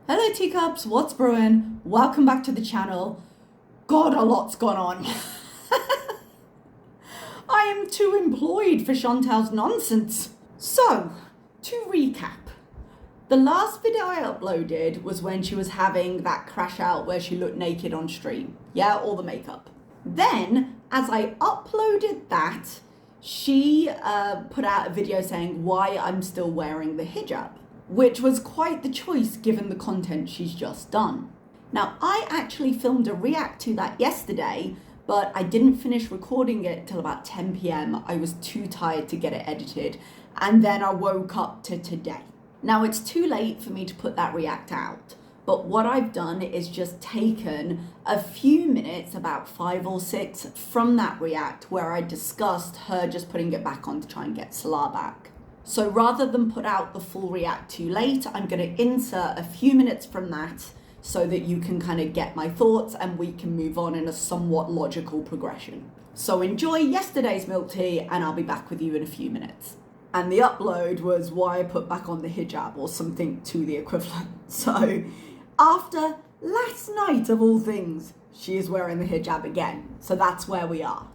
Hello teacups, what's brewing? Welcome back to the channel. God, a lot's gone on. I am too employed for Chantal's nonsense. So, to recap, the last video I uploaded was when she was having that crash out where she looked naked on stream. Yeah, all the makeup. Then, as I uploaded that, she put out a video saying why I'm still wearing the hijab, which was quite the choice given the content she's just done. Now, I actually filmed a react to that yesterday, but I didn't finish recording it till about 10 p.m. I was too tired to get it edited, and then I woke up to today. Now, it's too late for me to put that react out, but what I've done is just taken a few minutes, about 5 or 6, from that react where I discussed her just putting it back on to try and get Salah back. So rather than put out the full react too late, I'm going to insert a few minutes from that so that you can kind of get my thoughts and we can move on in a somewhat logical progression. So enjoy yesterday's milk tea and I'll be back with you in a few minutes. And the upload was why I put back on the hijab or something to the equivalent. So after last night of all things, she is wearing the hijab again. So that's where we are.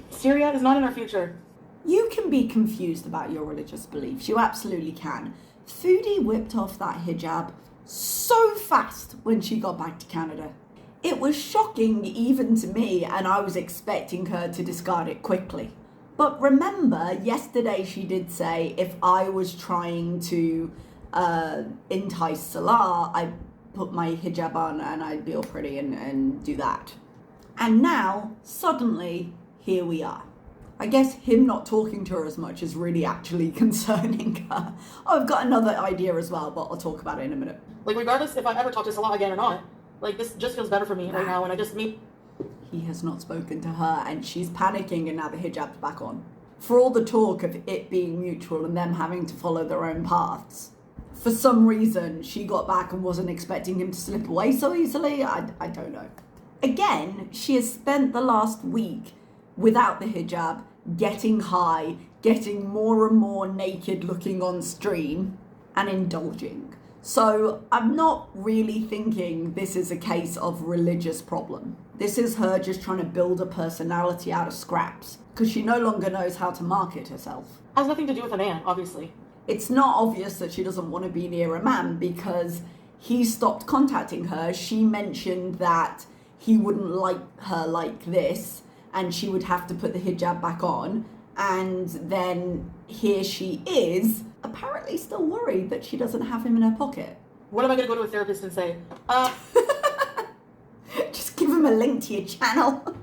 Syria is not in our future. You can be confused about your religious beliefs. You absolutely can. Foodie whipped off that hijab so fast when she got back to Canada. It was shocking even to me, and I was expecting her to discard it quickly. But remember, yesterday she did say if I was trying to entice Salah, I'd put my hijab on and I'd be all pretty and do that. And now, suddenly, here we are. I guess him not talking to her as much is really actually concerning her. Oh, I've got another idea as well, but I'll talk about it in a minute. Like, regardless if I ever talk to Salah again or not, like, this just feels better for me right now, and I just meet... He has not spoken to her, and she's panicking, and now the hijab's back on. For all the talk of it being mutual and them having to follow their own paths, for some reason, she got back and wasn't expecting him to slip away so easily. I don't know. Again, she has spent the last week without the hijab, getting high, getting more and more naked looking on stream, and indulging. So I'm not really thinking this is a case of religious problem. This is her just trying to build a personality out of scraps, because she no longer knows how to market herself. Has nothing to do with a man, obviously. It's not obvious that she doesn't want to be near a man because he stopped contacting her. She mentioned that he wouldn't like her like this, and she would have to put the hijab back on, and then here she is, apparently still worried that she doesn't have him in her pocket. What am I going to go to a therapist and say? Just give them a link to your channel.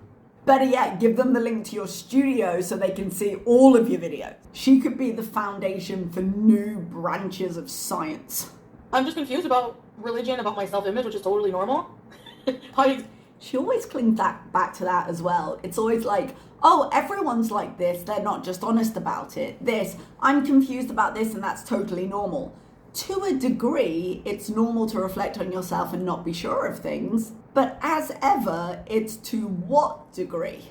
Better yet, give them the link to your studio so they can see all of your videos. She could be the foundation for new branches of science. I'm just confused about religion, about my self-image, which is totally normal. She always clings back to that as well. It's always like, oh, everyone's like this. They're not just honest about it. This, I'm confused about this, and that's totally normal. To a degree, it's normal to reflect on yourself and not be sure of things. But as ever, it's to what degree?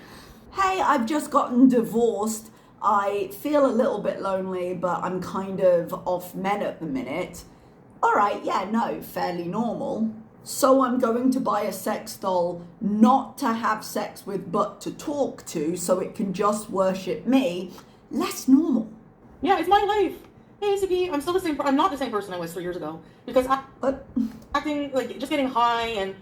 Hey, I've just gotten divorced. I feel a little bit lonely, but I'm kind of off men at the minute. All right, yeah, no, fairly normal. So I'm going to buy a sex doll not to have sex with but to talk to so it can just worship me. Less normal. Yeah, it's my life. Basically, I'm still the same. I'm not the same person I was 3 years ago because acting like just getting high and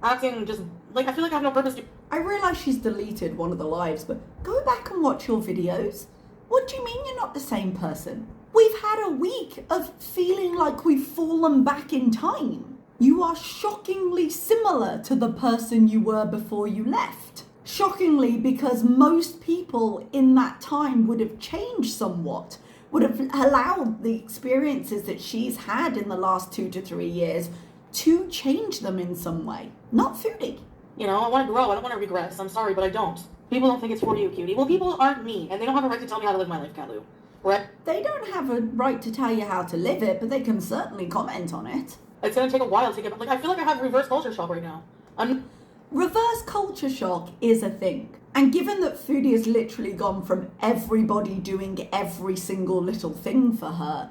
acting just like I feel like I have no purpose. I realise she's deleted one of the lives, but go back and watch your videos. What do you mean you're not the same person? We've had a week of feeling like we've fallen back in time. You are shockingly similar to the person you were before you left. Shockingly, because most people in that time would have changed somewhat, would have allowed the experiences that she's had in the last 2 to 3 years to change them in some way. Not Foodie. You know, I want to grow. I don't want to regress. I'm sorry, but I don't. People don't think it's for you, cutie. Well, people aren't me, and they don't have a right to tell me how to live my life, Kalu. Right? They don't have a right to tell you how to live it, but they can certainly comment on it. It's going to take a while to get... Like, I feel like I have reverse culture shock right now. Reverse culture shock is a thing. And given that Foodie has literally gone from everybody doing every single little thing for her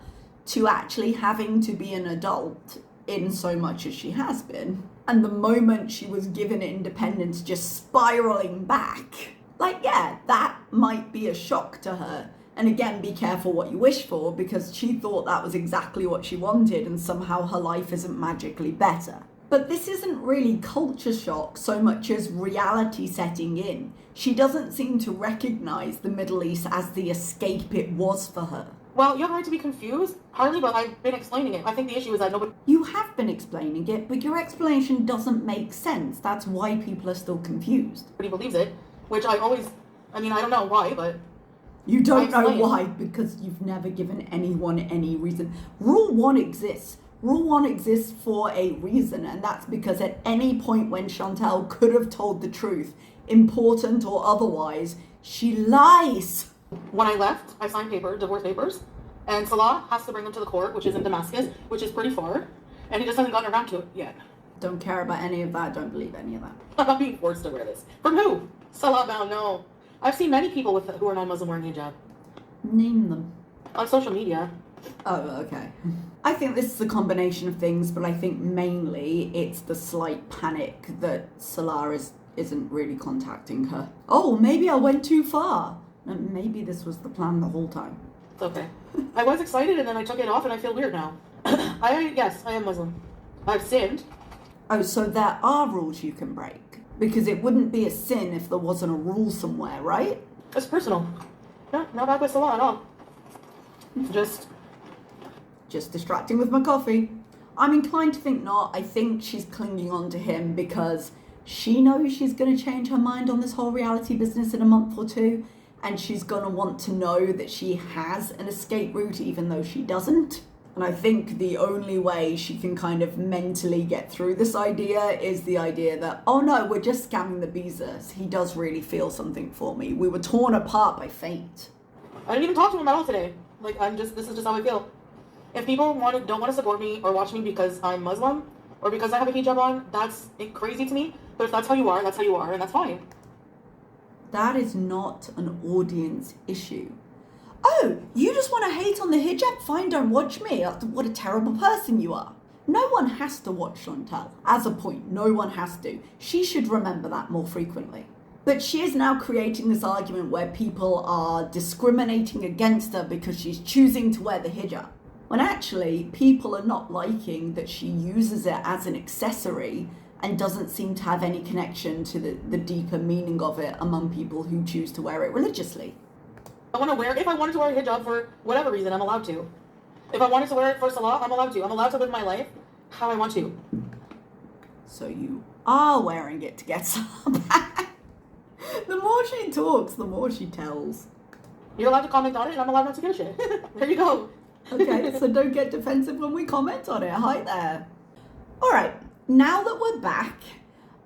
to actually having to be an adult in so much as she has been. And the moment she was given independence just spiraling back, like, yeah, that might be a shock to her. And again, be careful what you wish for, because she thought that was exactly what she wanted and somehow her life isn't magically better. But this isn't really culture shock so much as reality setting in. She doesn't seem to recognize the Middle East as the escape it was for her. Well, you have a right to be confused, Harley, but I've been explaining it. I think the issue is that nobody... You have been explaining it, but your explanation doesn't make sense. That's why people are still confused. Nobody believes it, which I don't know why, but... You don't know why, because you've never given anyone any reason. Rule 1 exists. Rule 1 exists for a reason, and that's because at any point when Chantal could have told the truth, important or otherwise, she lies. When I left, I signed divorce papers, and Salah has to bring them to the court, which is in Damascus, which is pretty far, and he just hasn't gotten around to it yet. Don't care about any of that, don't believe any of that. I'm not being forced to wear this. From who? Salah bound, no. I've seen many people who are non-Muslim wearing hijab. Name them. On social media. Oh, okay. I think this is a combination of things, but I think mainly it's the slight panic that Salah isn't really contacting her. Oh, maybe I went too far. Maybe this was the plan the whole time. It's okay. I was excited and then I took it off and I feel weird now. Yes, I am Muslim. I've sinned. Oh, so there are rules you can break. Because it wouldn't be a sin if there wasn't a rule somewhere, right? It's personal. Yeah, not back with Salah at all. Just distracting with my coffee. I'm inclined to think not. I think she's clinging on to him because she knows she's going to change her mind on this whole reality business in a month or two. And she's going to want to know that she has an escape route even though she doesn't. And I think the only way she can kind of mentally get through this idea is the idea that, oh no, we're just scamming the Bezos. He does really feel something for me. We were torn apart by fate. I didn't even talk to him at all today. Like, this is just how I feel. If people don't want to support me or watch me because I'm Muslim or because I have a hijab on, that's crazy to me. But if that's how you are, and that's fine. That is not an audience issue. Oh, you just want to hate on the hijab? Fine, don't watch me. What a terrible person you are. No one has to watch Chantal. As a point, no one has to. She should remember that more frequently. But she is now creating this argument where people are discriminating against her because she's choosing to wear the hijab. When actually, people are not liking that she uses it as an accessory and doesn't seem to have any connection to the deeper meaning of it among people who choose to wear it religiously. If I wanted to wear a hijab for whatever reason, I'm allowed to. If I wanted to wear it for Salah, I'm allowed to. I'm allowed to live my life how I want to. So you are wearing it to get Salah back. The more she talks, the more she tells. You're allowed to comment on it, and I'm allowed not to give a shit. There you go. Okay, so don't get defensive when we comment on it. Hi there. All right. Now that we're back,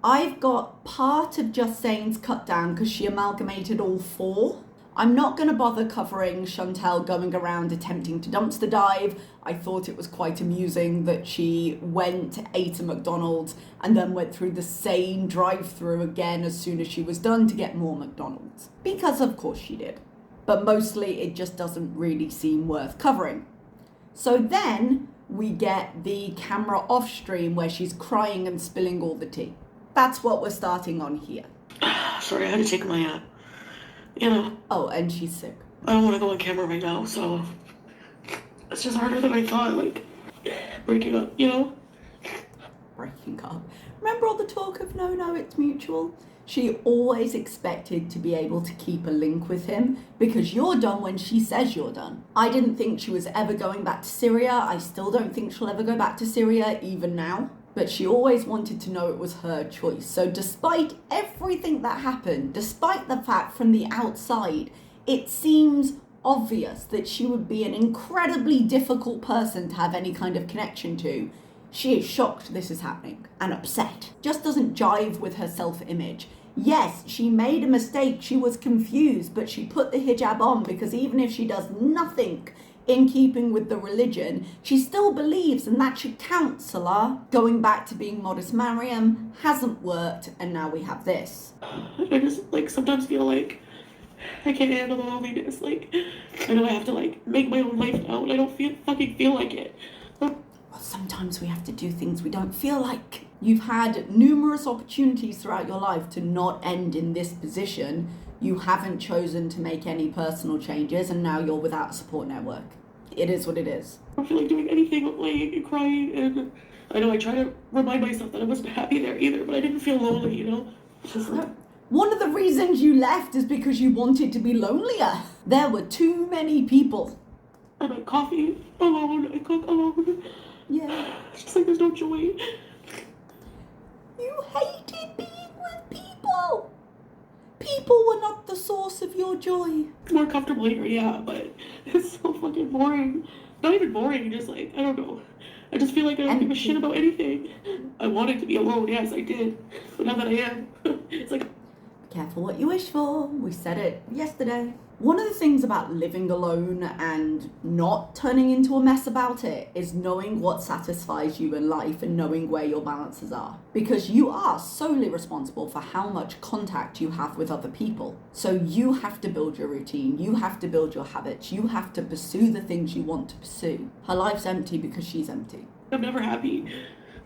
I've got part of Just Saying's cut down because she amalgamated all four. I'm not going to bother covering Chantal going around attempting to dumpster dive. I thought it was quite amusing that she went, ate a McDonald's, and then went through the same drive-through again as soon as she was done to get more McDonald's. Because of course she did. But mostly it just doesn't really seem worth covering. So then we get the camera off stream where she's crying and spilling all the tea. That's what we're starting on here. Sorry, I had to take my, Oh, and she's sick. I don't want to go on camera right now, so it's just harder than I thought, breaking up, Breaking up. Remember all the talk of no, it's mutual? She always expected to be able to keep a link with him because you're done when she says you're done. I didn't think she was ever going back to Syria. I still don't think she'll ever go back to Syria, even now. But she always wanted to know it was her choice. So despite everything that happened, despite the fact from the outside, it seems obvious that she would be an incredibly difficult person to have any kind of connection to. She is shocked this is happening and upset. Just doesn't jive with her self-image. Yes, she made a mistake. She was confused, but she put the hijab on because even if she does nothing in keeping with the religion, she still believes, and that should count, Salah. Going back to being modest Mariam hasn't worked, and now we have this. I just, sometimes feel like I can't handle the loneliness. I know I have to, make my own life now, and I don't feel like it. Sometimes we have to do things we don't feel like. You've had numerous opportunities throughout your life to not end in this position. You haven't chosen to make any personal changes, and now you're without a support network. It is what it is. I don't feel like doing anything but laying and crying, and I know I try to remind myself that I wasn't happy there either, but I didn't feel lonely, you know? It's just like... One of the reasons you left is because you wanted to be lonelier. There were too many people. I make coffee alone, I cook alone. Yeah. It's just like there's no joy. You hated being with people. People were not the source of your joy. More comfortable here, yeah, but it's so fucking boring. Not even boring, just like, I don't know. I just feel like I don't give a shit about anything. I wanted to be alone, yes, I did. But now that I am, it's like... Careful what you wish for. We said it yesterday. One of the things about living alone and not turning into a mess about it is knowing what satisfies you in life and knowing where your balances are. Because you are solely responsible for how much contact you have with other people. So you have to build your routine, you have to build your habits, you have to pursue the things you want to pursue. Her life's empty because she's empty. I'm never happy.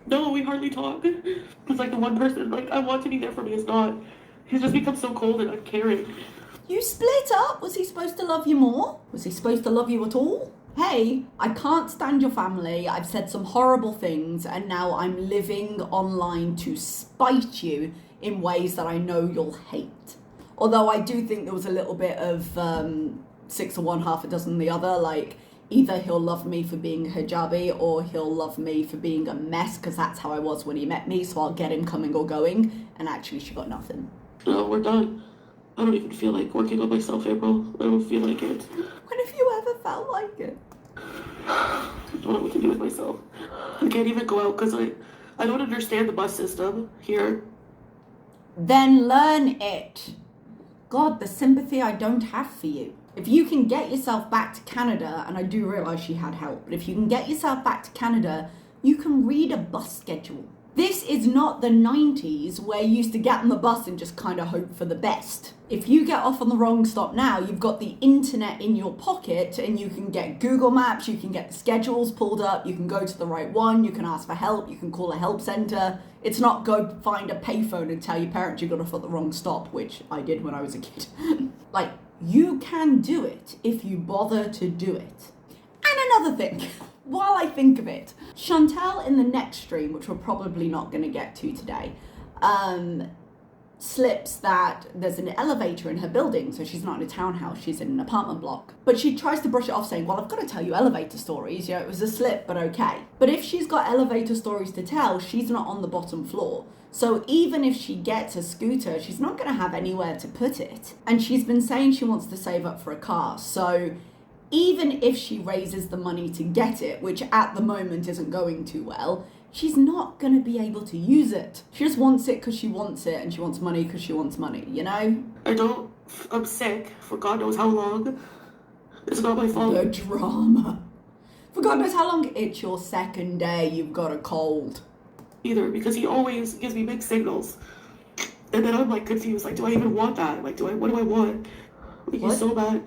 No, we hardly talk. It's like the one person, like, I want to be there for me is not. He's just become so cold and uncaring. You split up? Was he supposed to love you more? Was he supposed to love you at all? Hey, I can't stand your family. I've said some horrible things and now I'm living online to spite you in ways that I know you'll hate. Although I do think there was a little bit of 6 of one, half a dozen the other. Like, either he'll love me for being a hijabi or he'll love me for being a mess because that's how I was when he met me, so I'll get him coming or going. And actually she got nothing. No, we're done. I don't even feel like working on myself, April. I don't feel like it. When have you ever felt like it? I don't know what to do with myself. I can't even go out because I don't understand the bus system here. Then learn it. God, the sympathy I don't have for you. If you can get yourself back to Canada, and I do realise she had help, but if you can get yourself back to Canada, you can read a bus schedule. This is not the 90s where you used to get on the bus and just kind of hope for the best. If you get off on the wrong stop now, you've got the internet in your pocket and you can get Google Maps, you can get the schedules pulled up, you can go to the right one, you can ask for help, you can call a help centre. It's not go find a payphone and tell your parents you got off at the wrong stop, which I did when I was a kid. Like, you can do it if you bother to do it. And another thing, while I think of it, Chantel in the next stream, which we're probably not going to get to today, slips that there's an elevator in her building, so she's not in a townhouse, she's in an apartment block. But she tries to brush it off saying, well, I've got to tell you elevator stories, it was a slip, but okay. But if she's got elevator stories to tell, she's not on the bottom floor. So even if she gets a scooter, she's not going to have anywhere to put it. And she's been saying she wants to save up for a car, so even if she raises the money to get it, which at the moment isn't going too well, she's not going to be able to use it. She just wants it because she wants it, and she wants money because she wants money, you know? I'm sick for God knows how long. It's not my fault. The drama. For God knows how long. It's your second day, you've got a cold. Either, because he always gives me mixed signals. And then I'm like confused, like, do I even want that? Like, what do I want? Like, he's so bad.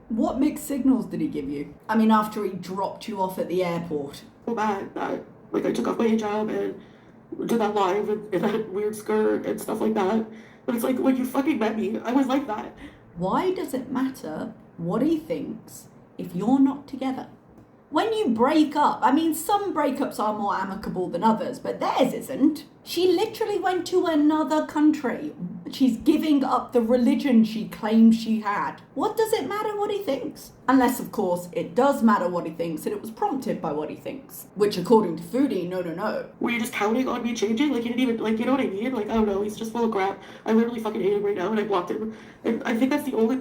What mixed signals did he give you? I mean, after he dropped you off at the airport. So bad that, like, I took off my hijab and did that live in that weird skirt and stuff like that. But it's like, when you fucking met me, I was like that. Why does it matter what he thinks if you're not together? When you break up, I mean, some breakups are more amicable than others, but theirs isn't. She literally went to another country. She's giving up the religion she claimed she had. What does it matter what he thinks? Unless, of course, it does matter what he thinks and it was prompted by what he thinks. Which, according to Foodie, no. Were you just counting on me changing? Like, you didn't even, like, you know what I mean? Like, I don't know, he's just full of crap. I literally fucking hate him right now and I blocked him. And I think that's the only...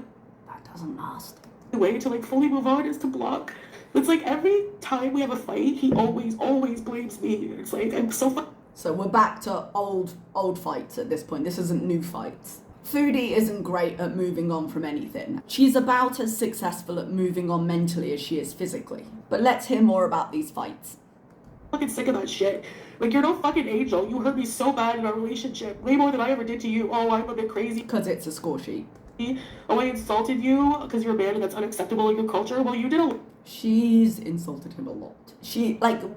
That doesn't last. ...way to, like, fully move on is to block. It's like every time we have a fight, he always blames me. It's like, I'm so So we're back to old fights at this point. This isn't new fights. Foodie isn't great at moving on from anything. She's about as successful at moving on mentally as she is physically. But let's hear more about these fights. Fucking sick of that shit. Like, you're no fucking angel. You hurt me so bad in our relationship. Way more than I ever did to you. Oh, I'm a bit crazy. Because it's a score sheet. Oh, I insulted you because you're a man and that's unacceptable in your culture. Well, you did a... She's insulted him a lot.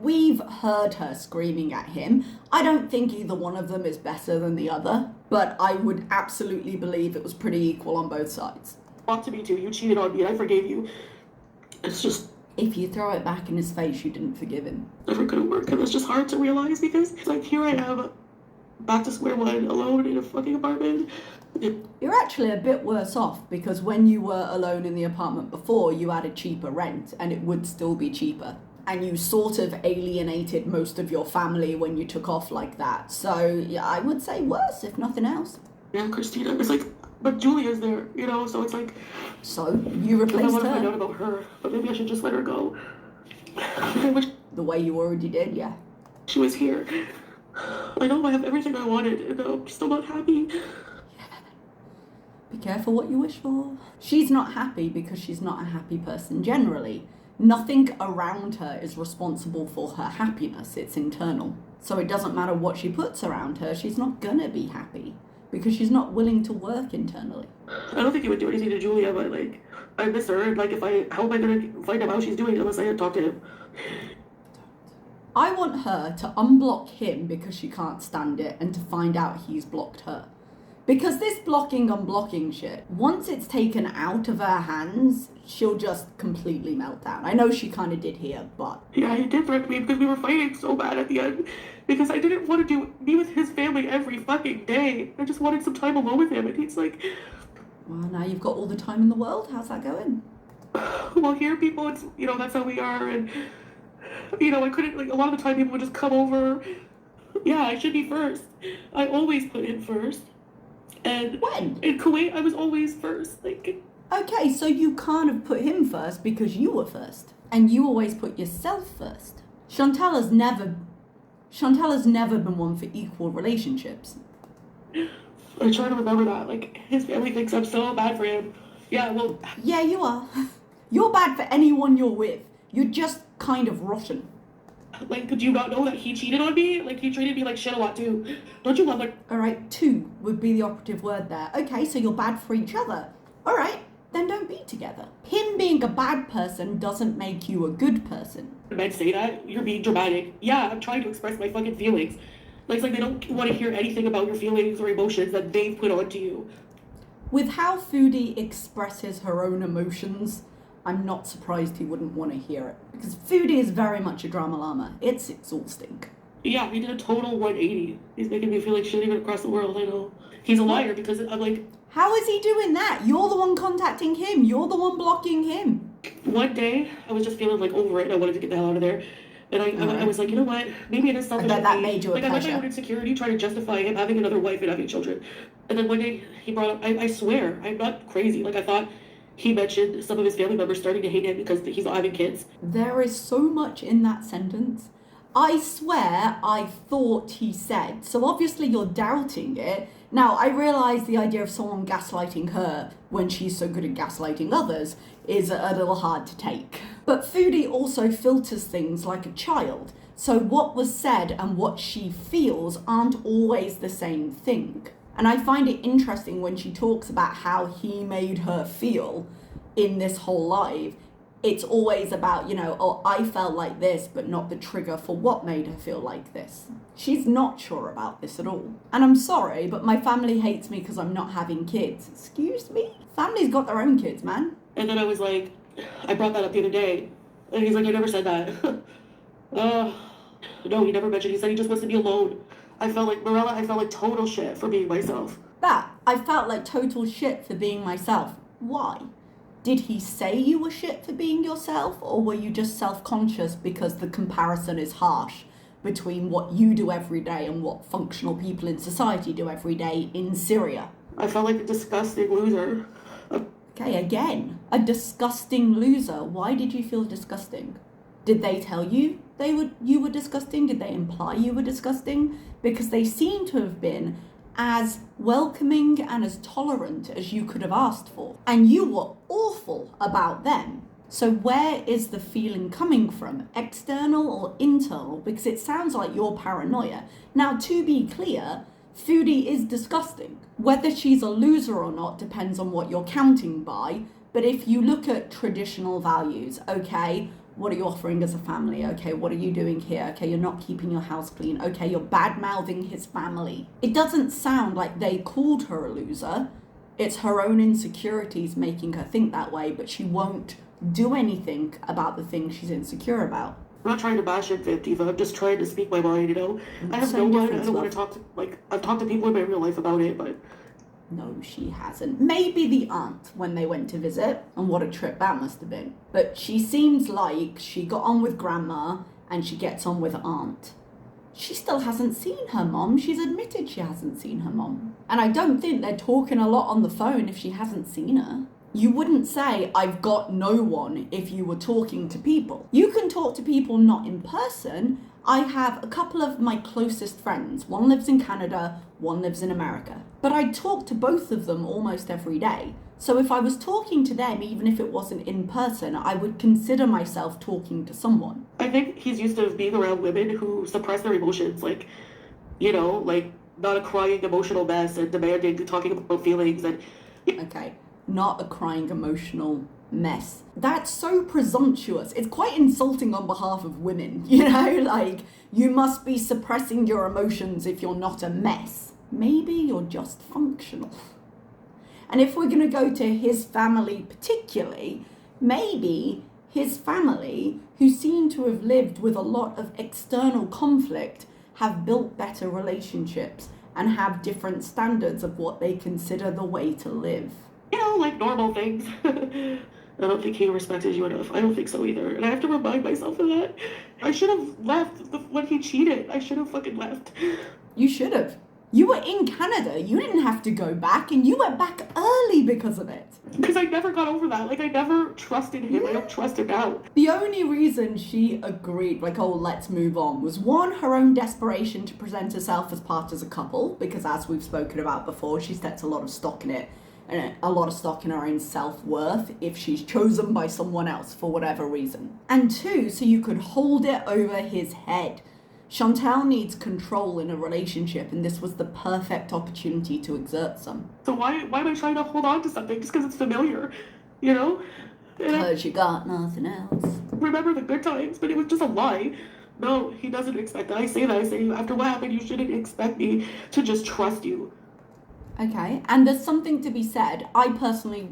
We've heard her screaming at him. I don't think either one of them is better than the other, but I would absolutely believe it was pretty equal on both sides. Talk to me too. You cheated on me. I forgave you. It's just... If you throw it back in his face, you didn't forgive him. Never gonna work, and it's just hard to realize because, like, here I am, back to square one, alone in a fucking apartment. You're actually a bit worse off because when you were alone in the apartment before, you had a cheaper rent and it would still be cheaper. And you sort of alienated most of your family when you took off like that. So yeah, I would say worse, if nothing else. Yeah, Christina, it's like, but Julia's there, you know, so it's like... So, you replaced her? I want to find out about her, but maybe I should just let her go. I wish... The way you already did, yeah. She was here. I know I have everything I wanted, and I'm still not happy. Be careful what you wish for. She's not happy because she's not a happy person generally. Nothing around her is responsible for her happiness. It's internal. So it doesn't matter what she puts around her, she's not gonna be happy because she's not willing to work internally. I don't think he would do anything to Julia, but, like, I miss her, and, like, how am I gonna find out how she's doing unless I talk to him? I want her to unblock him because she can't stand it and to find out he's blocked her. Because this blocking, unblocking shit, once it's taken out of her hands, she'll just completely melt down. I know she kind of did here, but... Yeah, he did threaten me because we were fighting so bad at the end. Because I didn't want to be with his family every fucking day. I just wanted some time alone with him, and he's like... Well, now you've got all the time in the world. How's that going? Well, here people, it's, you know, that's how we are, and... You know, I couldn't, like, a lot of the time people would just come over. Yeah, I should be first. I always put him first. And when? In Kuwait, I was always first. Like, okay, so you can't have put him first because you were first. And you always put yourself first. Chantal has never been one for equal relationships. I try to remember that. Like, his family thinks I'm so bad for him. Yeah, well... Yeah, you are. You're bad for anyone you're with. You're just kind of rotten. Like, could you not know that he cheated on me? Like, he treated me like shit a lot, too. Don't you love it? Alright, two would be the operative word there. Okay, so you're bad for each other. Alright, then don't be together. Him being a bad person doesn't make you a good person. Men say that? You're being dramatic. Yeah, I'm trying to express my fucking feelings. Like, it's like they don't want to hear anything about your feelings or emotions that they've put onto you. With how Foodie expresses her own emotions, I'm not surprised he wouldn't want to hear it. Because Foodie is very much a drama llama. It's exhausting. Yeah, he did a total 180. He's making me feel like shit even across the world, I know. He's a liar because I'm like... How is he doing that? You're the one contacting him. You're the one blocking him. One day, I was just feeling like over it and I wanted to get the hell out of there. And I was like, you know what? Maybe it is selfish. I bet that made you a like, I pleasure. went my own insecurity trying to justify him having another wife and having children. And then one day, he brought up... I swear, I'm not crazy. Like, I thought... He mentioned some of his family members starting to hate him because he's not having kids. There is so much in that sentence. I swear I thought he said. So obviously you're doubting it. Now, I realise the idea of someone gaslighting her when she's so good at gaslighting others is a little hard to take. But Foodie also filters things like a child. So what was said and what she feels aren't always the same thing. And I find it interesting when she talks about how he made her feel in this whole live. It's always about, you know, oh, I felt like this, but not the trigger for what made her feel like this. She's not sure about this at all. And I'm sorry, but my family hates me because I'm not having kids. Excuse me? Family's got their own kids, man. And then I was like, I brought that up the other day. And he's like, I never said that. No, he never mentioned. He said he just wants to be alone. I felt like total shit for being myself. I felt like total shit for being myself. Why? Did he say you were shit for being yourself, or were you just self-conscious because the comparison is harsh between what you do every day and what functional people in society do every day in Syria? I felt like a disgusting loser. Okay, again, a disgusting loser. Why did you feel disgusting? Did they tell you you were disgusting? Did they imply you were disgusting? Because they seem to have been as welcoming and as tolerant as you could have asked for. And you were awful about them. So where is the feeling coming from? External or internal? Because it sounds like you're paranoia. Now, to be clear, Foodie is disgusting. Whether she's a loser or not depends on what you're counting by, But if you look at traditional values, okay, what are you offering as a family? Okay, what are you doing here? Okay, you're not keeping your house clean. Okay, you're bad-mouthing his family. It doesn't sound like they called her a loser. It's her own insecurities making her think that way, but she won't do anything about the things she's insecure about. I'm not trying to bash it, Diva. I'm just trying to speak my mind, you know? I have no Same one. I difference, don't want love. to talk to, like, I've talked to people in my real life about it, but No, she hasn't. Maybe the aunt when they went to visit, and what a trip that must have been. But she seems like she got on with grandma and she gets on with aunt. She still hasn't seen her mom. She's admitted she hasn't seen her mom. And I don't think they're talking a lot on the phone if she hasn't seen her. You wouldn't say, I've got no one, if you were talking to people. You can talk to people not in person. I have a couple of my closest friends. One lives in Canada, one lives in America. But I talk to both of them almost every day. So if I was talking to them, even if it wasn't in person, I would consider myself talking to someone. I think he's used to being around women who suppress their emotions, like, you know, like not a crying emotional mess and demanding, talking about feelings and... Okay, not a crying emotional mess. That's so presumptuous. It's quite insulting on behalf of women, you know? Like, you must be suppressing your emotions if you're not a mess. Maybe you're just functional. And if we're going to go to his family particularly, maybe his family, who seem to have lived with a lot of external conflict, have built better relationships and have different standards of what they consider the way to live. You know, like normal things. I don't think he respected you enough. I don't think so either. And I have to remind myself of that. I should have left when he cheated. I should have fucking left. You should have. You were in Canada. You didn't have to go back, and you went back early because of it. Because I never got over that. Like, I never trusted him. I don't trust him now. The only reason she agreed, like, oh, let's move on, was one, her own desperation to present herself as part as a couple, because as we've spoken about before, she sets a lot of stock in it, and a lot of stock in her own self-worth if she's chosen by someone else for whatever reason. And two, so you could hold it over his head. Chantal needs control in a relationship, and this was the perfect opportunity to exert some. So why am I trying to hold on to something just because it's familiar, you know? Because you got nothing else. Remember the good times, but it was just a lie. No, he doesn't expect that. I say after what happened, you shouldn't expect me to just trust you. Okay, and there's something to be said. I personally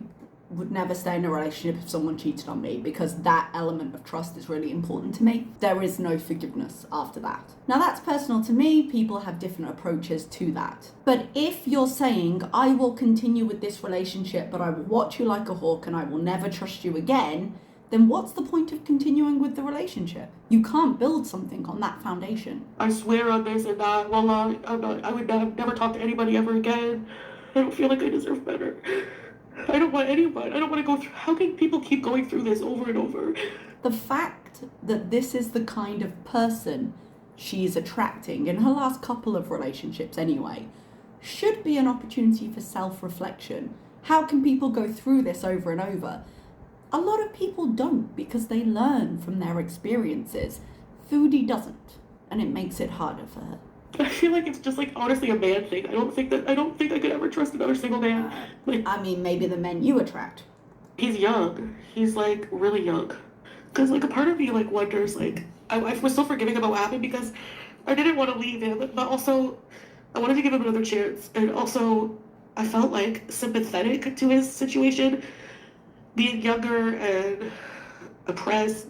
would never stay in a relationship if someone cheated on me, because that element of trust is really important to me. There is no forgiveness after that. Now that's personal to me. People have different approaches to that. But if you're saying, I will continue with this relationship, but I will watch you like a hawk and I will never trust you again, then what's the point of continuing with the relationship? You can't build something on that foundation. I swear on this and that. Well, I would never talk to anybody ever again. I don't feel like I deserve better. I don't want anyone. I don't want to go through... How can people keep going through this over and over? The fact that this is the kind of person she's attracting, in her last couple of relationships anyway, should be an opportunity for self-reflection. How can people go through this over and over? A lot of people don't, because they learn from their experiences. Foodie doesn't, and it makes it harder for her. I feel like it's just like honestly a man thing. I don't think I could ever trust another single man. Like, I mean, maybe the men you attract. He's young. He's like really young. Cause like a part of me like wonders, like I was so forgiving about what happened because I didn't want to leave him, but also I wanted to give him another chance, and also I felt like sympathetic to his situation, being younger and oppressed.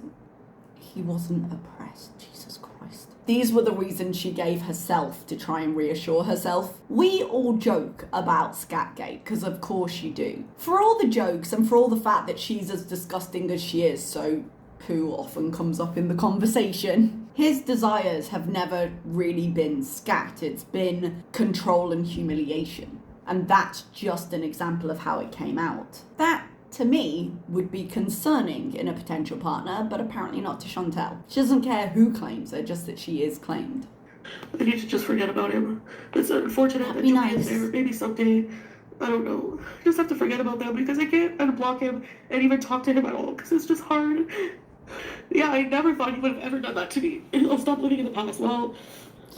He wasn't oppressed. Jesus Christ. These were the reasons she gave herself to try and reassure herself. We all joke about Scatgate, because of course you do. For all the jokes and for all the fact that she's as disgusting as she is, so poo often comes up in the conversation. His desires have never really been scat, it's been control and humiliation. And that's just an example of how it came out. That, to me, would be concerning in a potential partner, but apparently not to Chantal. She doesn't care who claims her, just that she is claimed. I need to just forget about him. It's unfortunate that Julian's there. Maybe someday, I don't know. I just have to forget about them because I can't unblock him and even talk to him at all because it's just hard. Yeah, I never thought he would have ever done that to me. I'll stop living in the past. Well,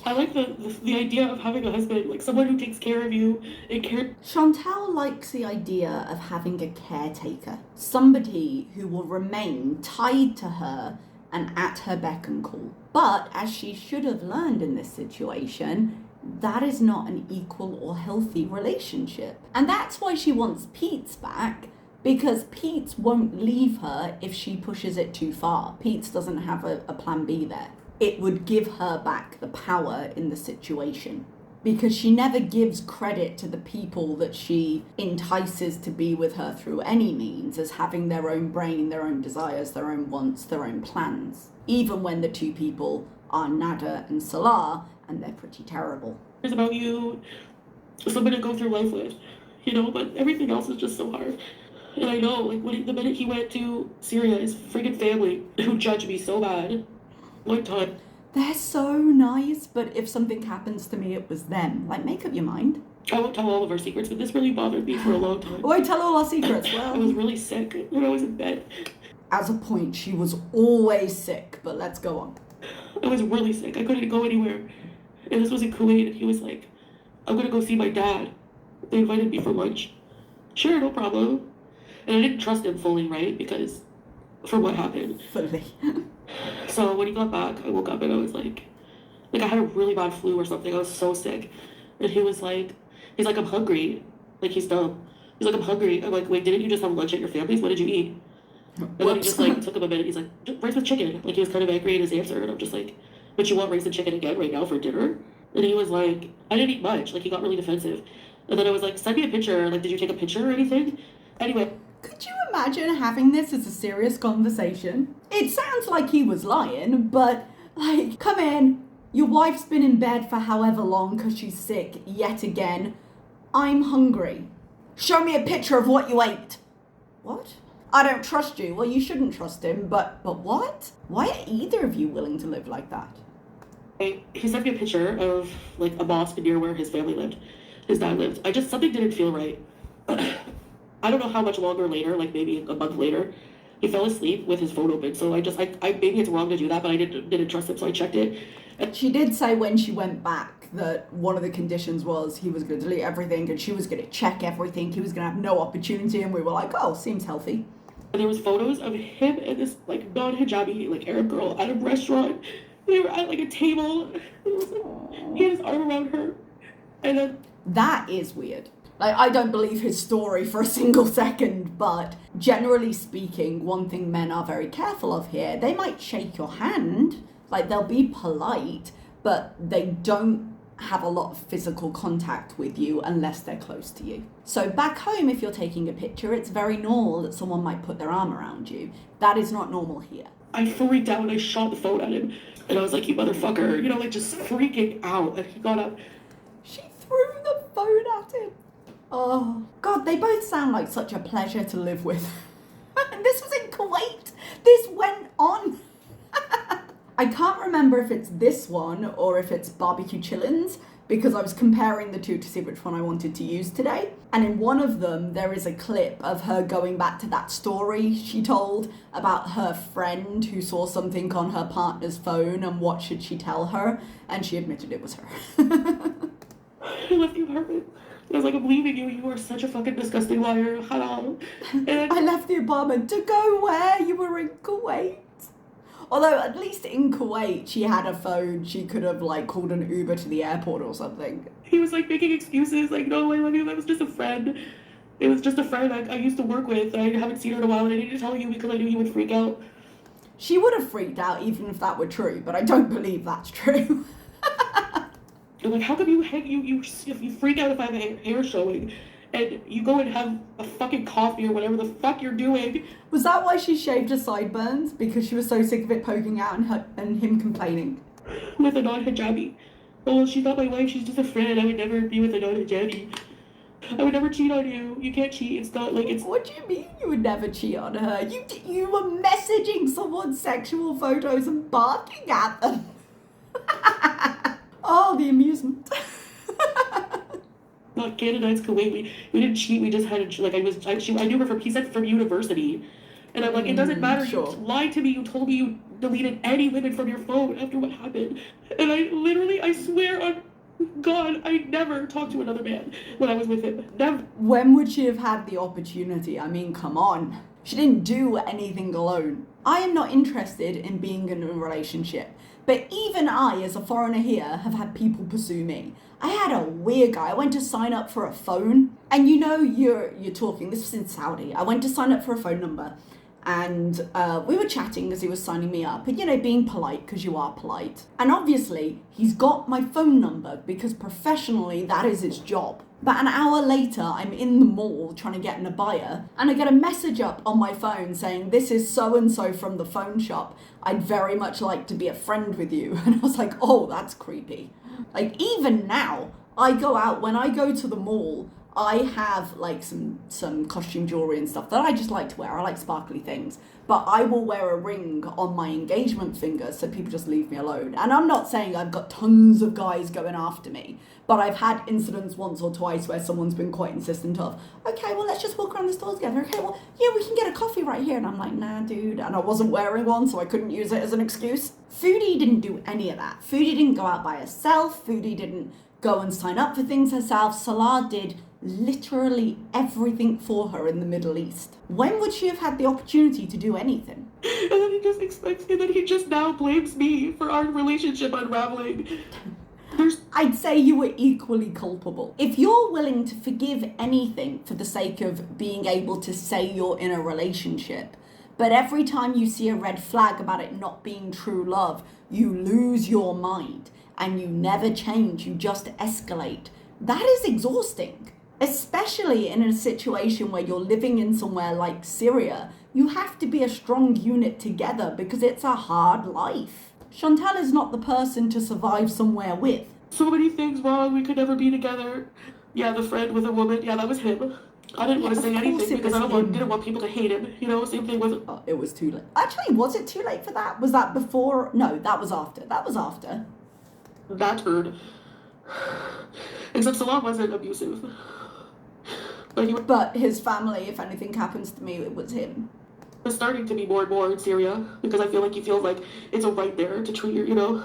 I like the idea of having a husband, like someone who takes care of you and care. Chantal likes the idea of having a caretaker, somebody who will remain tied to her and at her beck and call. But as she should have learned in this situation, that is not an equal or healthy relationship. And that's why she wants Pete's back, because Pete won't leave her if she pushes it too far. Pete doesn't have a plan B there. It would give her back the power in the situation, because she never gives credit to the people that she entices to be with her through any means as having their own brain, their own desires, their own wants, their own plans, even when the two people are Nada and Salah, and they're pretty terrible. It's about you, someone to go through life with, you know, but everything else is just so hard. And I know, like, the minute he went to Syria, his freaking family, who judged me so bad, one time. They're so nice, but if something happens to me, it was them. Like, make up your mind. I won't tell all of our secrets, but this really bothered me for a long time. Why tell all our secrets? Well, I was really sick when I was in bed. As a point, she was always sick, but let's go on. I was really sick. I couldn't go anywhere. And this was in Kuwait, and he was like, I'm gonna go see my dad. They invited me for lunch. Sure, no problem. And I didn't trust him fully, right? Because for what happened. Fully. So when he got back, I woke up and I was like I had a really bad flu or something. I was so sick. And he's like, I'm hungry. Like, he's dumb. He's like, I'm hungry. I'm like, wait, didn't you just have lunch at your family's? What did you eat? And then he just like took him a minute. He's like, rice with chicken. Like, he was kind of angry in his answer. And I'm just like, but you want rice and chicken again right now for dinner? And he was like, I didn't eat much. Like, he got really defensive. And then I was like, send me a picture. Like, did you take a picture or anything? Anyway. Could you imagine having this as a serious conversation? It sounds like he was lying, but like, come in. Your wife's been in bed for however long because she's sick yet again. I'm hungry. Show me a picture of what you ate. What? I don't trust you. Well, you shouldn't trust him, but what? Why are either of you willing to live like that? He sent me a picture of like a mosque near where his family lived. His dad lived. Something didn't feel right. I don't know how much longer later, like maybe a month later, he fell asleep with his phone open. So I maybe it's wrong to do that, but I didn't trust him, so I checked it. And she did say when she went back that one of the conditions was he was going to delete everything and she was going to check everything. He was going to have no opportunity, and we were like, oh, seems healthy. And there was photos of him and this like non-hijabi like Arab girl at a restaurant. They were at like a table. He had his arm around her, and then that is weird. Like, I don't believe his story for a single second, but generally speaking, one thing men are very careful of here, they might shake your hand, like they'll be polite, but they don't have a lot of physical contact with you unless they're close to you. So back home, if you're taking a picture, it's very normal that someone might put their arm around you. That is not normal here. I freaked out and I shot the phone at him, and I was like, you motherfucker, you know, like just freaking out. And he got up. She threw the phone at him. Oh, God, they both sound like such a pleasure to live with. And this was in Kuwait. This went on. I can't remember if it's this one or if it's Barbecue Chillins, because I was comparing the two to see which one I wanted to use today. And in one of them, there is a clip of her going back to that story she told about her friend who saw something on her partner's phone and what should she tell her, and she admitted it was her. I left the apartment. I was like, I'm leaving you. You are such a fucking disgusting liar. Haram. And I left the apartment to go where? You were in Kuwait. Although, at least in Kuwait, she had a phone. She could have, like, called an Uber to the airport or something. He was, like, making excuses. Like, no, I love you. That was just a friend. It was just a friend I used to work with. I haven't seen her in a while, and I needed to tell you because I knew you would freak out. She would have freaked out even if that were true, but I don't believe that's true. I'm like, how come you freak out if I have hair showing, and you go and have a fucking coffee or whatever the fuck you're doing? Was that why she shaved her sideburns? Because she was so sick of it poking out and him complaining? With a non-hijabi. Oh, she's not my wife, she's just a friend. I would never be with a non-hijabi. I would never cheat on you. You can't cheat. It's not like it's... What do you mean you would never cheat on her? You were messaging someone's sexual photos and barking at them. Oh, the amusement. Not Canada, it's Kuwait. We didn't cheat. We just had like I knew her from university, And I'm like, it doesn't matter. Sure. You lied to me. You told me you deleted any women from your phone after what happened. And I swear on God, I never talked to another man when I was with him. Never. When would she have had the opportunity? I mean, come on. She didn't do anything alone. I am not interested in being in a relationship. But even I, as a foreigner here, have had people pursue me. I had a weird guy. I went to sign up for a phone. And you know, you're talking, this was in Saudi. I went to sign up for a phone number. And we were chatting as he was signing me up. And, you know, being polite, because you are polite. And obviously, he's got my phone number because professionally, that is his job. But an hour later, I'm in the mall trying to get an abaya, and I get a message up on my phone saying, this is so-and-so from the phone shop. I'd very much like to be a friend with you. And I was like, oh, that's creepy. Like, even now, I go out, when I go to the mall, I have like some costume jewelry and stuff that I just like to wear. I like sparkly things. But I will wear a ring on my engagement finger so people just leave me alone. And I'm not saying I've got tons of guys going after me, but I've had incidents once or twice where someone's been quite insistent of, okay, well, let's just walk around the store together. Okay, well, yeah, we can get a coffee right here. And I'm like, nah, dude. And I wasn't wearing one, so I couldn't use it as an excuse. Foodie didn't do any of that. Foodie didn't go out by herself. Foodie didn't go and sign up for things herself. Salah did literally everything for her in the Middle East. When would she have had the opportunity to do anything? And then he just expects, and then he just now blames me for our relationship unraveling. I'd say you were equally culpable. If you're willing to forgive anything for the sake of being able to say you're in a relationship, but every time you see a red flag about it not being true love, you lose your mind and you never change, you just escalate, that is exhausting. Especially in a situation where you're living in somewhere like Syria, you have to be a strong unit together because it's a hard life. Chantal is not the person to survive somewhere with. So many things wrong, we could never be together. Yeah, the friend with a woman, yeah, that was him. I didn't want to say anything because didn't want people to hate him. You know, same thing with... Oh, it was too late. Actually, was it too late for that? Was that before? No, that was after. That was after. That heard. Except Salah wasn't abusive. But his family, if anything happens to me, it was him. It's starting to be more and more in Syria because I feel like he feels like it's a right there to treat you, you know?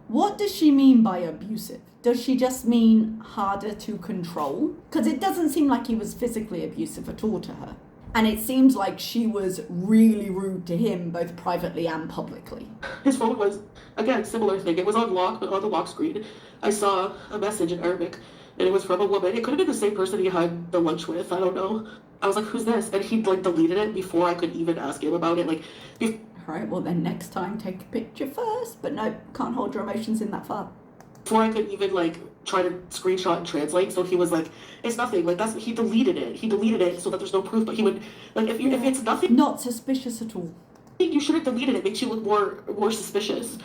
What does she mean by abusive? Does she just mean harder to control? Because it doesn't seem like he was physically abusive at all to her. And it seems like she was really rude to him, both privately and publicly. His phone was, again, similar thing. It was on lock, but on the lock screen, I saw a message in Arabic. And it was from a woman. It could have been the same person he had the lunch with. I don't know. I was like, who's this? And he like deleted it before I could even ask him about it. Like, Alright, well then next time take a picture first. But no, can't hold your emotions in that far. Before I could even like try to screenshot and translate. So he was like, it's nothing. Like he deleted it. He deleted it so that there's no proof. But he would like if it's nothing. Not suspicious at all. You should have deleted it. It makes you look more suspicious.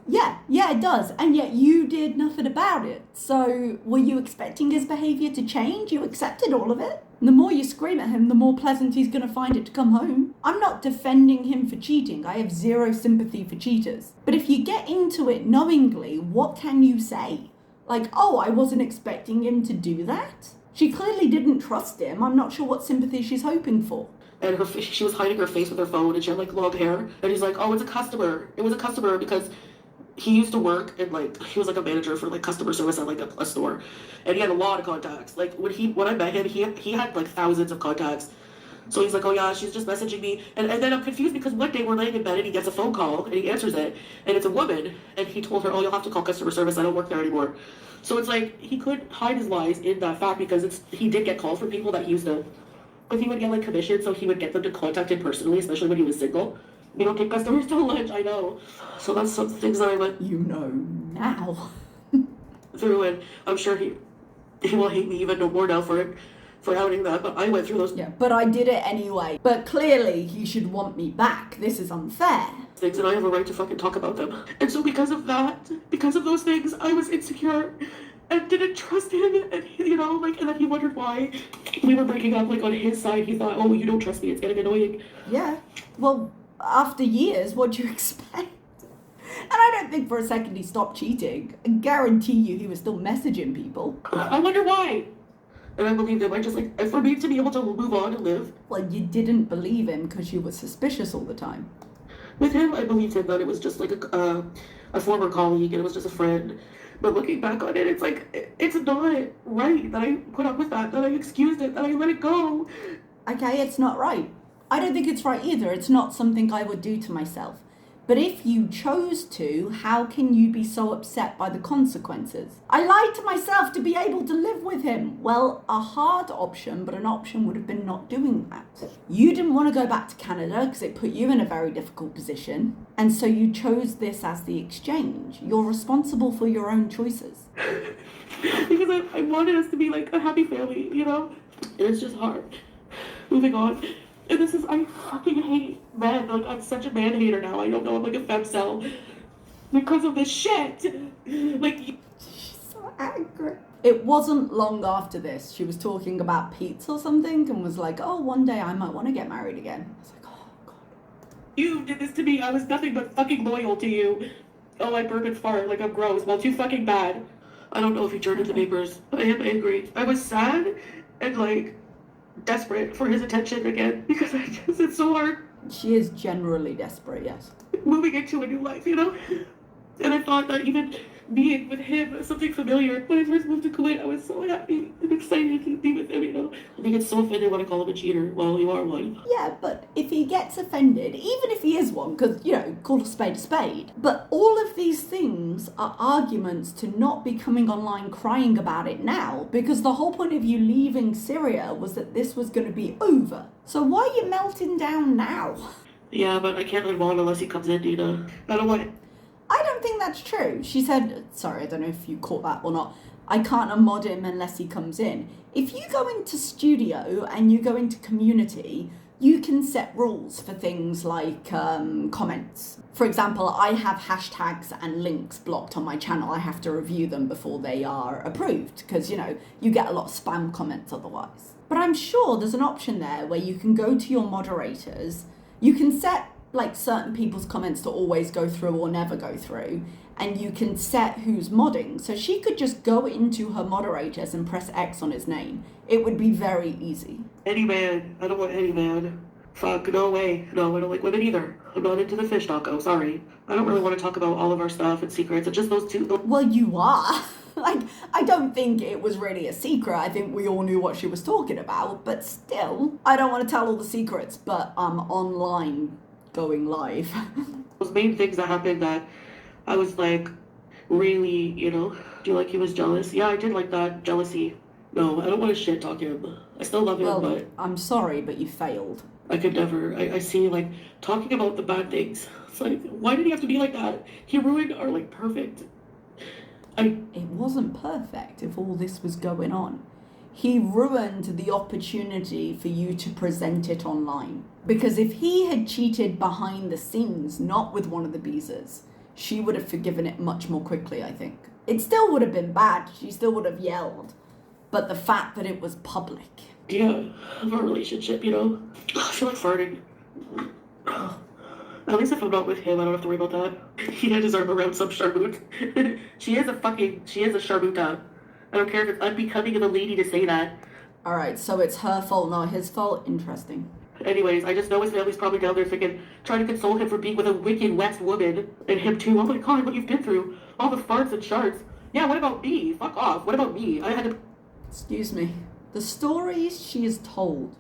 Yeah, it does. And yet you did nothing about it. So were you expecting his behaviour to change? You accepted all of it? The more you scream at him, the more pleasant he's going to find it to come home. I'm not defending him for cheating. I have zero sympathy for cheaters. But if you get into it knowingly, what can you say? Like, oh, I wasn't expecting him to do that? She clearly didn't trust him. I'm not sure what sympathy she's hoping for. And she was hiding her face with her phone, and she had like long hair. And he's like, "Oh, it's a customer. It was a customer because he used to work and like he was like a manager for like customer service at like a store, and he had a lot of contacts. Like when I met him, he had like thousands of contacts. So he's like, oh yeah, she's just messaging me, and then I'm confused because one day we're laying in bed and he gets a phone call and he answers it, and it's a woman, and he told her, oh, you'll have to call customer service. I don't work there anymore. So it's like he could hide his lies in that fact because he did get calls from people that used him. But he would get like commission, so he would get them to contact him personally, especially when he was single. We don't take customers to lunch, I know. So that's some things that I went now through, and I'm sure he will hate me even more now for outing that, but I went through those but I did it anyway. But clearly he should want me back. This is unfair. Things, and I have a right to fucking talk about them. And so because of those things, I was insecure and didn't trust him, and and then he wondered why we were breaking up. Like on his side, he thought, oh, you don't trust me, it's getting annoying. Yeah, well, after years, what do you expect? And I don't think for a second he stopped cheating. I guarantee you he was still messaging people. I wonder why. And I believed him. I just, like, for me to be able to move on and live. Well, you didn't believe him because you were suspicious all the time. With him, I believed him that it was just like a former colleague and it was just a friend. But looking back on it, it's like, it's not right that I put up with that I excused it, that I let it go. Okay, it's not right. I don't think it's right either. It's not something I would do to myself. But if you chose to, how can you be so upset by the consequences? I lied to myself to be able to live with him. Well, a hard option, but an option would have been not doing that. You didn't want to go back to Canada because it put you in a very difficult position. And so you chose this as the exchange. You're responsible for your own choices. Because I wanted us to be like a happy family, you know? And it's just hard. Moving on. And this is, I fucking hate men. Like, I'm such a man hater now. I don't know, I'm like a femcel. Because of this shit. Like, She's so angry. It wasn't long after this. She was talking about Pete's or something and was like, oh, one day I might want to get married again. I was like, oh, God. you did this to me. I was nothing but fucking loyal to you. Oh, I burp and fart like I'm gross. Well, too fucking bad. I don't know if he turned into papers. I am angry. I was sad and, like, desperate for his attention again because it's so hard She is generally desperate, yes. moving into a new life, you know? And I thought that even being with him was something familiar. When I first moved to Kuwait, I was so happy and excited to be with him, you know? I think it's so offended when I call him a cheater. Well, you are one. Yeah, but if he gets offended, even if he is one, because, you know, call a spade a spade, but all of these things are arguments to not be coming online crying about it now, because the whole point of you leaving Syria was that this was going to be over. So why are you melting down now? Yeah, but I can't let him on unless he comes in, Dina. I don't want it. I don't think that's true. She said, sorry, I don't know if you caught that or not, I can't unmod him unless he comes in. If you go into studio and you go into community, you can set rules for things like comments. For example, I have hashtags and links blocked on my channel. I have to review them before they are approved because, you know, you get a lot of spam comments otherwise. But I'm sure there's an option there where you can go to your moderators, you can set like certain people's comments to always go through or never go through, and you can set who's modding. So she could just go into her moderators and press X on his name. It would be very easy. Any man. I don't want any man. Fuck, no way. No, I don't like women either. I'm not into the fish taco, sorry. I don't really want to talk about all of our stuff and secrets. It's just those two. Well, you are. Like, I don't think it was really a secret. I think we all knew what she was talking about, but still, I don't want to tell all the secrets, but I'm online going live. Those main things that happened that I was like, really, you know, do you like he was jealous? Yeah, I did like that. Jealousy. No, I don't want to shit talk him. I still love him, Well, but I'm sorry, but you failed. I could never. I see, like, talking about the bad things. It's like, why did he have to be like that? He ruined our, like, perfect. It wasn't perfect if all this was going on. He ruined the opportunity for you to present it online. Because if he had cheated behind the scenes, not with one of the Beezers, she would have forgiven it much more quickly, I think. It still would have been bad. She still would have yelled. But the fact that it was public. Yeah, of our relationship, you know? I feel like farting. At least if I'm not with him, I don't have to worry about that. He had his arm around some sharboot. She is a sharboota. I don't care if it's unbecoming of a lady to say that. Alright, so it's her fault, not his fault? Interesting. Anyways, I just know his family's probably down there thinking, trying to console him for being with a wicked West woman. And him too. Oh my god, what you've been through. All the farts and sharts. Yeah, what about me? Fuck off. What about me? I had to... Excuse me. The stories she has told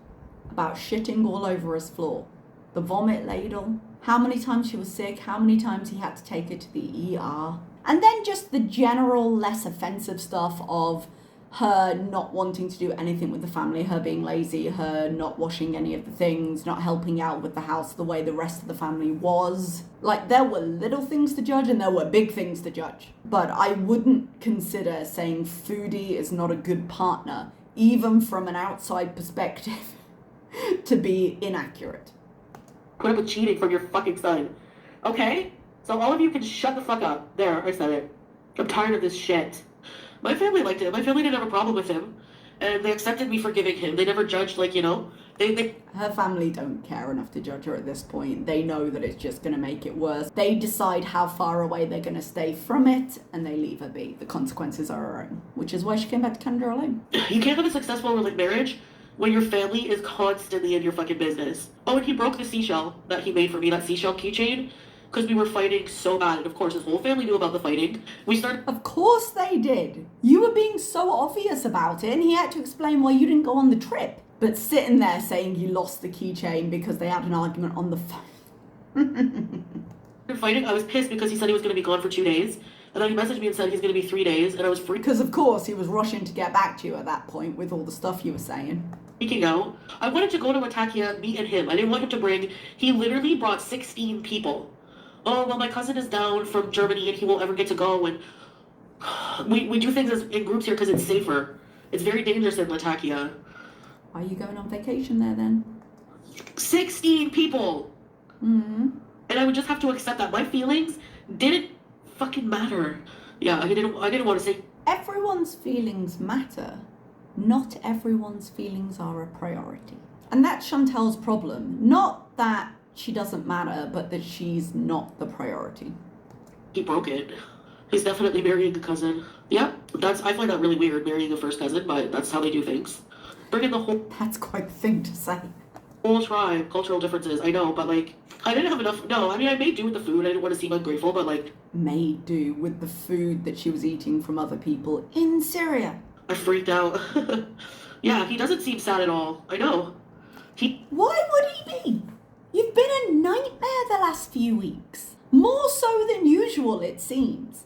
about shitting all over his floor, the vomit ladle, how many times she was sick, how many times he had to take her to the ER, and then just the general less offensive stuff of her not wanting to do anything with the family, her being lazy, her not washing any of the things, not helping out with the house the way the rest of the family was. Like, there were little things to judge and there were big things to judge. But I wouldn't consider saying Foodie is not a good partner, even from an outside perspective, to be inaccurate. Put up with cheating from your fucking son. Okay? So all of you can shut the fuck up. There, I said it. I'm tired of this shit. My family liked him. My family didn't have a problem with him. and they accepted me forgiving him. They never judged, like, they Her family don't care enough to judge her at this point. They know that it's just going to make it worse. They decide how far away they're going to stay from it, and they leave her be. The consequences are her own, which is why she came back to Canada alone. You can't have a successful marriage when your family is constantly in your fucking business. Oh, and he broke the seashell that he made for me, that seashell keychain, because we were fighting so bad. And of course, his whole family knew about the fighting. We started... Of course they did. You were being so obvious about it, and he had to explain why you didn't go on the trip. But sitting there saying you lost the keychain because they had an argument on the phone. Fighting, I was pissed because he said he was going to be gone for 2 days. And then he messaged me and said he's going to be 3 days, and I was Because of course he was rushing to get back to you at that point with all the stuff you were saying. Freaking out. I wanted to go to Watakia, me and him. I didn't want him to bring... He literally brought 16 people. Oh, well, my cousin is down from Germany and he won't ever get to go. And we do things in groups here because it's safer. It's very dangerous in Latakia. Are you going on vacation there then? 16 people! Mm-hmm. And I would just have to accept that. My feelings didn't fucking matter. Yeah, I didn't want to say... Everyone's feelings matter. Not everyone's feelings are a priority. And that's Chantel's problem. Not that she doesn't matter, but that she's not the priority. He broke it. He's definitely marrying a cousin. Yeah, I find that really weird, marrying a first cousin, but that's how they do things. Bringing the whole... That's quite the thing to say. Whole tribe, cultural differences, I know, but I didn't have enough... No, I made do with the food. I didn't want to seem ungrateful, but Made do with the food that she was eating from other people in Syria. I freaked out. Yeah, he doesn't seem sad at all. I know. Why would he be? You've been a nightmare the last few weeks. More so than usual, it seems.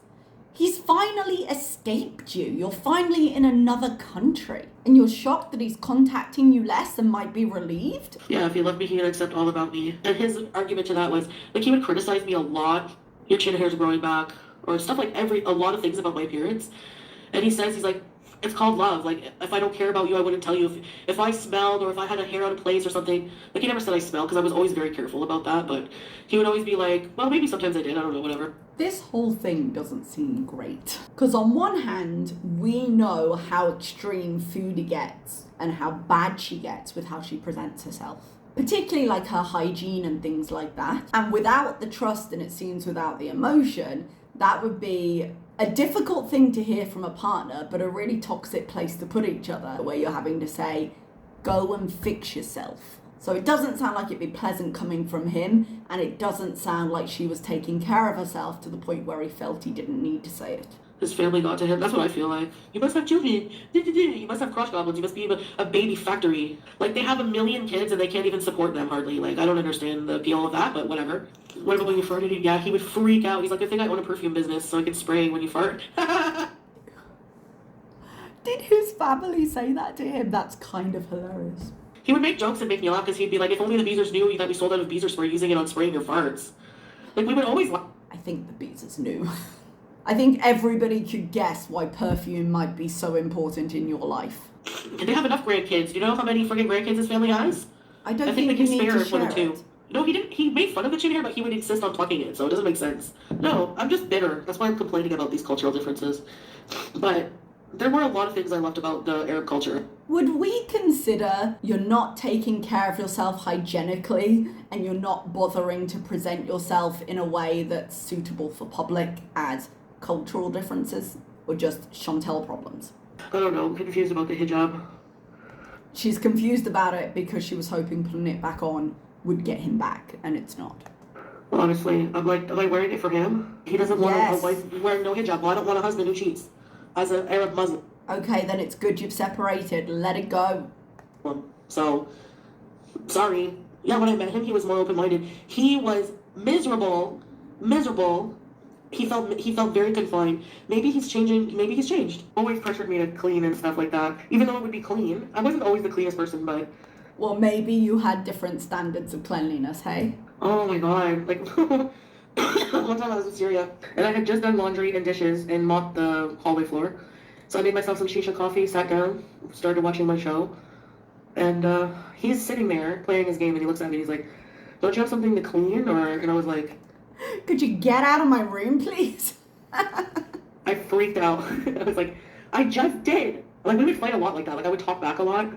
He's finally escaped you. You're finally in another country. And you're shocked that he's contacting you less and might be relieved? Yeah, if he loved me, he would accept all about me. And his argument to that was, he would criticize me a lot. Your chin hair's growing back. Or stuff a lot of things about my appearance. And he's like, it's called love. If I don't care about you, I wouldn't tell you. If I smelled or if I had a hair out of place or something. He never said I smelled because I was always very careful about that. But he would always be like, well, maybe sometimes I did. I don't know, whatever. This whole thing doesn't seem great. Because on one hand, we know how extreme Foodie gets and how bad she gets with how she presents herself. Particularly her hygiene and things like that. And without the trust, and it seems without the emotion, that would be a difficult thing to hear from a partner, but a really toxic place to put each other, where you're having to say, go and fix yourself. So it doesn't sound like it'd be pleasant coming from him, and it doesn't sound like she was taking care of herself to the point where he felt he didn't need to say it. His family got to him. That's what I feel like. You must have children. You must have cross goblins. You must be a baby factory. They have 1 million kids and they can't even support them hardly. I don't understand the appeal of that, but whatever. What about when you farted? Yeah, he would freak out. He's like, I think I own a perfume business so I can spray when you fart. Did his family say that to him? That's kind of hilarious. He would make jokes and make me laugh because he'd be like, if only the Beezers knew that we sold out of Beezer spray using it on spraying your farts. We would always laugh. I think the Beezers knew. I think everybody could guess why perfume might be so important in your life. And they have enough grandkids. Do you know how many friggin' grandkids his family has? I think they can spare one or two. It. No, he didn't. He made fun of the chin hair, but he would insist on plucking it, so it doesn't make sense. No, I'm just bitter. That's why I'm complaining about these cultural differences. But there were a lot of things I loved about the Arab culture. Would we consider you're not taking care of yourself hygienically and you're not bothering to present yourself in a way that's suitable for public as cultural differences, or just Chantel problems? I don't know. I'm confused about the hijab. She's confused about it because she was hoping putting it back on would get him back, and it's not. Well, honestly, am I wearing it for him? He doesn't want a wife wearing no hijab. Well, I don't want a husband who cheats as an Arab Muslim. Okay, then it's good you've separated. Let it go. So, sorry. Yeah, when I met him, he was more open-minded. He was miserable. He felt very confined. Maybe he's changing. Maybe he's changed. Always pressured me to clean and stuff like that. Even though it would be clean. I wasn't always the cleanest person, but... Well, maybe you had different standards of cleanliness, hey? Oh my god. One time I was in Syria, and I had just done laundry and dishes and mopped the hallway floor. So I made myself some shisha coffee, sat down, started watching my show. And he's sitting there playing his game, and he looks at me and he's like, don't you have something to clean? And I was like... Could you get out of my room, please? I freaked out. I was like, I just did. Like, we would fight a lot like that. Like, I would talk back a lot.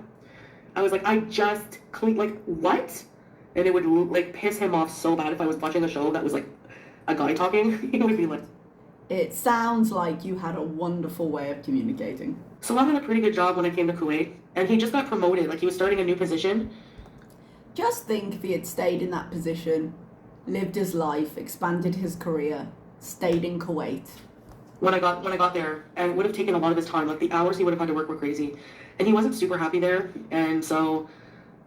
I was like, I just clean, like, what? And it would, like, piss him off so bad if I was watching a show that was, like, a guy talking. He would be like... It sounds like you had a wonderful way of communicating. Salam had a pretty good job when I came to Kuwait. And he just got promoted. Like, he was starting a new position. Just think if he had stayed in that position, lived his life, expanded his career, stayed in Kuwait. When I got there, and it would have taken a lot of his time. Like, the hours he would have had to work were crazy. And he wasn't super happy there. And so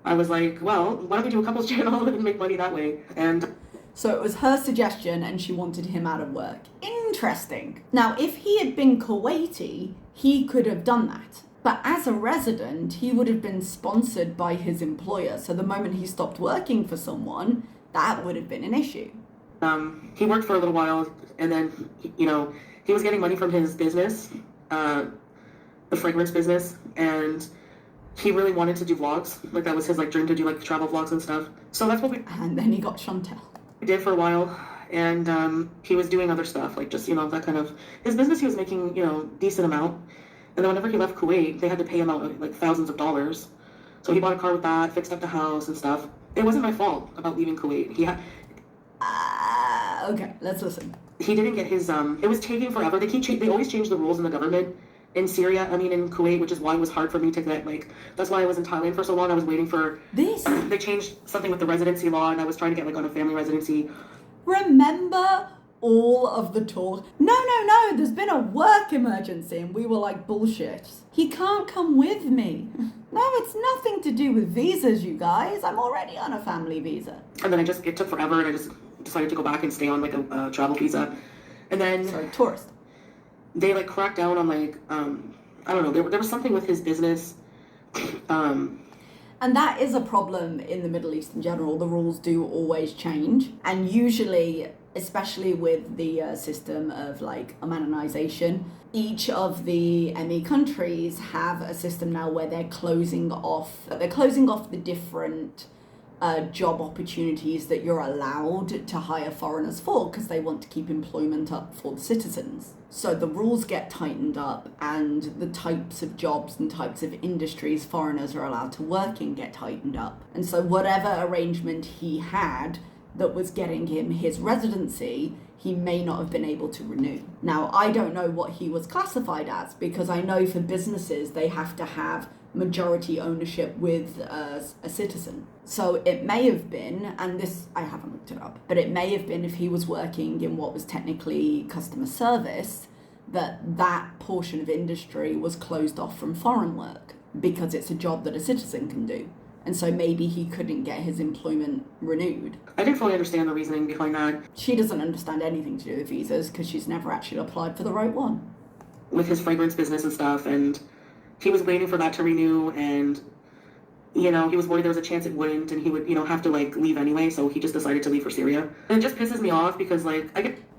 I was like, well, why don't we do a couples channel and make money that way? And so it was her suggestion and she wanted him out of work. Interesting. Now, if he had been Kuwaiti, he could have done that. But as a resident, he would have been sponsored by his employer. So the moment he stopped working for someone, that would have been an issue. He worked for a little while, and then, he was getting money from his business, the fragrance business, and he really wanted to do vlogs. Like, that was his, like, dream to do, like, travel vlogs and stuff. So that's what we... And then he got Chantel. Did for a while, and he was doing other stuff, like, just, that kind of... His business, he was making, decent amount. And then whenever he left Kuwait, they had to pay him out, like, thousands of dollars. So he bought a car with that, fixed up the house and stuff. It wasn't my fault about leaving Kuwait. Okay, let's listen. He didn't get his, it was taking forever. They always change the rules in the government in Kuwait, which is why it was hard for me to get, like, that's why I was in Thailand for so long. I was waiting for... This? They changed something with the residency law, and I was trying to get, like, on a family residency. Remember all of the talk? No, there's been a work emergency, and we were like, bullshit. He can't come with me. No, it's nothing to do with visas, you guys. I'm already on a family visa. And then it took forever, and I just decided to go back and stay on, like, a travel visa. And then... Sorry, tourist. They, like, cracked down on, like, I don't know, there was something with his business. And that is a problem in the Middle East in general. The rules do always change. And usually, especially with the system of, like, Omanization, each of the ME countries have a system now where they're closing off the different job opportunities that you're allowed to hire foreigners for, because they want to keep employment up for the citizens. So the rules get tightened up, and the types of jobs and types of industries foreigners are allowed to work in get tightened up. And so whatever arrangement he had that was getting him his residency, he may not have been able to renew. Now, I don't know what he was classified as, because I know for businesses they have to have majority ownership with a citizen. So it may have been, and this, I haven't looked it up, but it may have been if he was working in what was technically customer service, that portion of industry was closed off from foreign work, because it's a job that a citizen can do. And so maybe he couldn't get his employment renewed. I didn't fully understand the reasoning behind that. She doesn't understand anything to do with visas, because she's never actually applied for the right one. With his fragrance business and stuff, and he was waiting for that to renew, and, he was worried there was a chance it wouldn't, and he would, have to, like, leave anyway, so he just decided to leave for Syria. And it just pisses me off, because, like,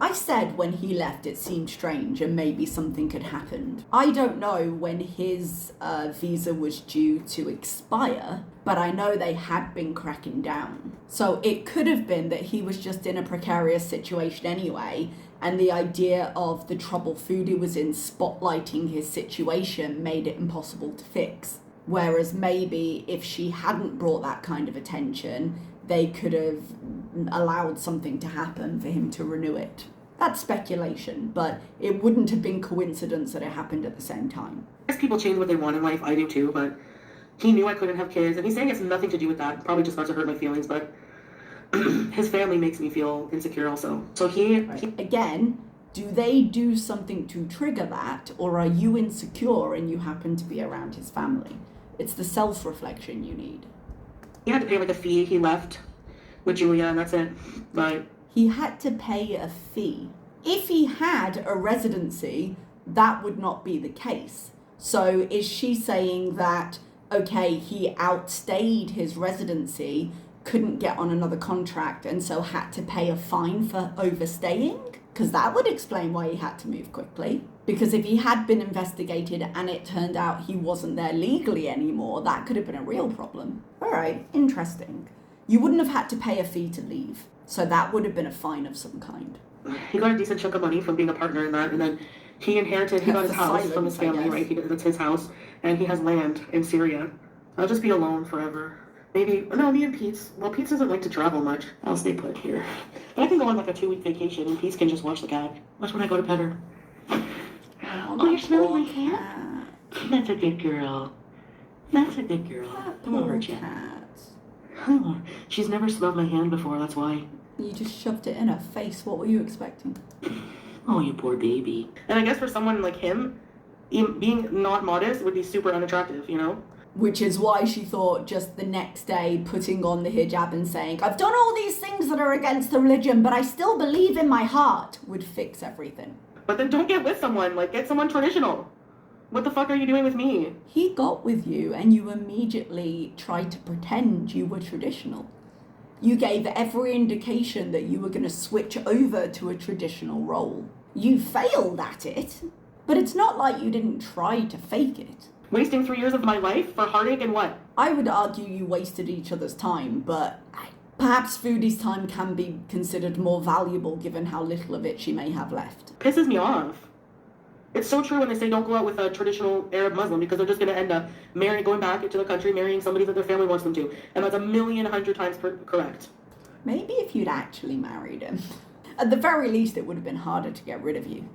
I said when he left it seemed strange, and maybe something had happened. I don't know when his visa was due to expire, but I know they had been cracking down. So it could have been that he was just in a precarious situation anyway, and the idea of the trouble Foodie was in spotlighting his situation made it impossible to fix. Whereas maybe if she hadn't brought that kind of attention, they could have allowed something to happen for him to renew it. That's speculation, but it wouldn't have been coincidence that it happened at the same time. I guess people change what they want in life, I do too, but he knew I couldn't have kids, and he's saying it's nothing to do with that, probably just not to hurt my feelings, but his family makes me feel insecure also. So Again, do they do something to trigger that, or are you insecure and you happen to be around his family? It's the self-reflection you need. He had to pay, like, a fee. He left with Julia, and that's it. But he had to pay a fee. If he had a residency, that would not be the case. So is she saying that, okay, he outstayed his residency, couldn't get on another contract, and so had to pay a fine for overstaying? Because that would explain why he had to move quickly. Because if he had been investigated and it turned out he wasn't there legally anymore, that could have been a real problem. All right, interesting. You wouldn't have had to pay a fee to leave, so that would have been a fine of some kind. He got a decent chunk of money from being a partner in that, and then he got his house from his family, right? That's his house. and he has land in Syria. I'll just be alone forever. Maybe, no, me and Pete's, well, Pete doesn't like to travel much. I'll stay put here. But I can go on like a 2-week vacation and Pete can just watch the cat. Watch when I go to pet her. Oh, you're smelling my cat? That's a good girl. That's a good girl. Come over, cat. Oh, she's never smelled my hand before, that's why. You just shoved it in her face. What were you expecting? Oh, you poor baby. And I guess for someone like him, being not modest would be super unattractive, you know? Which is why she thought just the next day putting on the hijab and saying, I've done all these things that are against the religion, but I still believe in my heart, would fix everything. But then don't get with someone, like get someone traditional. What the fuck are you doing with me? He got with you and you immediately tried to pretend you were traditional. You gave every indication that you were going to switch over to a traditional role. You failed at it, but it's not like you didn't try to fake it. Wasting 3 years of my life for heartache and what? I would argue you wasted each other's time, but perhaps Foodie's time can be considered more valuable given how little of it she may have left. Pisses me off. It's so true when they say don't go out with a traditional Arab Muslim because they're just going to end up going back into the country, marrying somebody that their family wants them to. And that's 1,100,000 times correct. Maybe if you'd actually married him. At the very least, it would have been harder to get rid of you.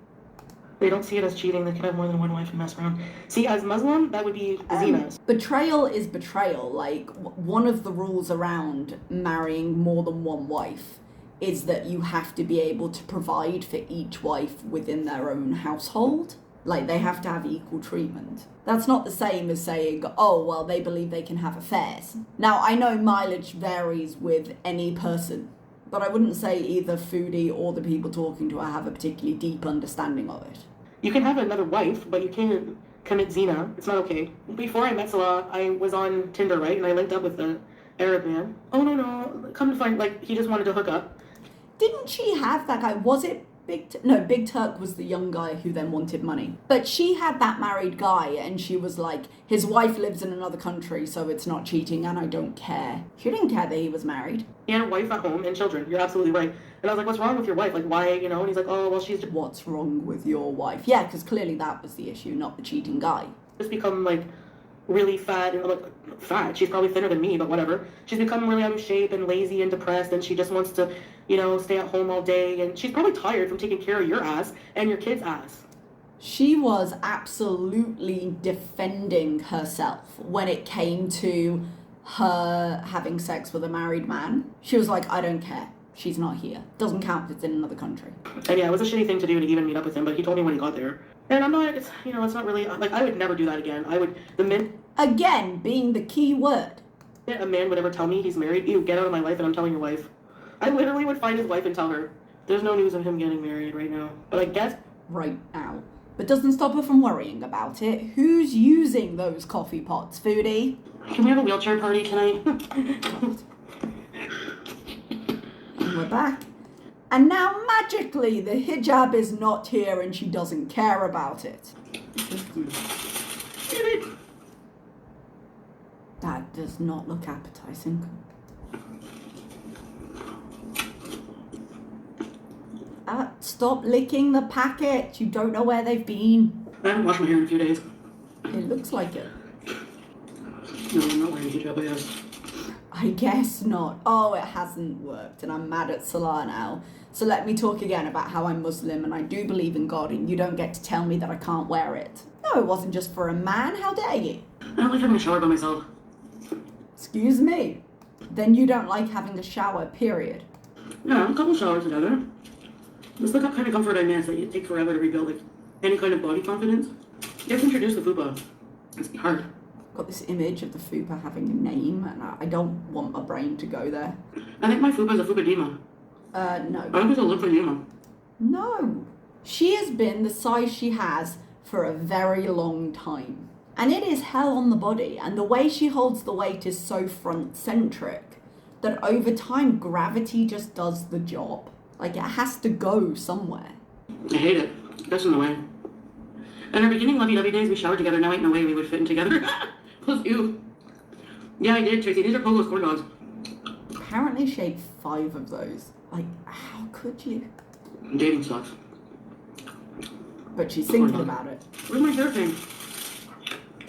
They don't see it as cheating. They can have more than one wife and mess around. See, as Muslim, that would be zina. Betrayal is betrayal. Like, one of the rules around marrying more than one wife is that you have to be able to provide for each wife within their own household. Like, they have to have equal treatment. That's not the same as saying, oh, well, they believe they can have affairs. Now, I know mileage varies with any person, but I wouldn't say either Foodie or the people talking to her have a particularly deep understanding of it. You can have another wife, but you can't commit zina. It's not okay. Before I met Salah, I was on Tinder, right? And I linked up with an Arab man. Oh, no. Come to find, like, he just wanted to hook up. Didn't she have that guy? Was it Big Turk was the young guy who then wanted money. But she had that married guy and she was like, his wife lives in another country, so it's not cheating and I don't care. She didn't care that he was married. He had a wife at home and children. You're absolutely right. And I was like, what's wrong with your wife? Like, why, you know? And he's like, oh, well, she's just... What's wrong with your wife? Yeah, because clearly that was the issue, not the cheating guy. Just become, like, really fat and, like, fat. She's probably thinner than me, but whatever. She's become really out of shape and lazy and depressed and she just wants to, you know, stay at home all day. And she's probably tired from taking care of your ass and your kid's ass. She was absolutely defending herself when it came to her having sex with a married man. She was like, I don't care. She's not here. Doesn't count if it's in another country. And yeah, it was a shitty thing to do to even meet up with him, but he told me when he got there. And I'm not, it's not really, like, I would never do that again. Again, being the key word. A man would ever tell me he's married, ew, get out of my life and I'm telling your wife. I literally would find his wife and tell her, there's no news of him getting married right now. But I guess... Right now. But doesn't stop her from worrying about it. Who's using those coffee pots, Foodie? Can we have a wheelchair party tonight? And we're back. And now, magically, the hijab is not here and she doesn't care about it. That does not look appetizing. Stop licking the packet. You don't know where they've been. I haven't washed my hair in a few days. It looks like it. No, I'm not wearing a hijab, I guess. I guess not. Oh, it hasn't worked and I'm mad at Salah now. So let me talk again about how I'm Muslim and I do believe in God and you don't get to tell me that I can't wear it. No, it wasn't just for a man. How dare you? I don't like having a shower by myself. Excuse me. Then you don't like having a shower, period. Yeah, a couple showers together. It's the kind of comfort I miss that you take forever to rebuild, like, any kind of body confidence. You have to introduce the fupa. It's hard. Got this image of the fupa having a name and I don't want my brain to go there. I think my fupa is a fupadema. No. I think it's a lymphedema. No. She has been the size she has for a very long time. And it is hell on the body. And the way she holds the weight is so front-centric that over time, gravity just does the job. Like, it has to go somewhere. I hate it. That's in the way. In our beginning lovey-dovey days, we showered together. Now ain't no way we would fit in together. Plus, ew. Yeah, I did, Tracy. These are Pogo's corn dogs. Apparently she ate 5 of those. Like, how could you? Dating sucks. But she's thinking about it. Where's my hair thing?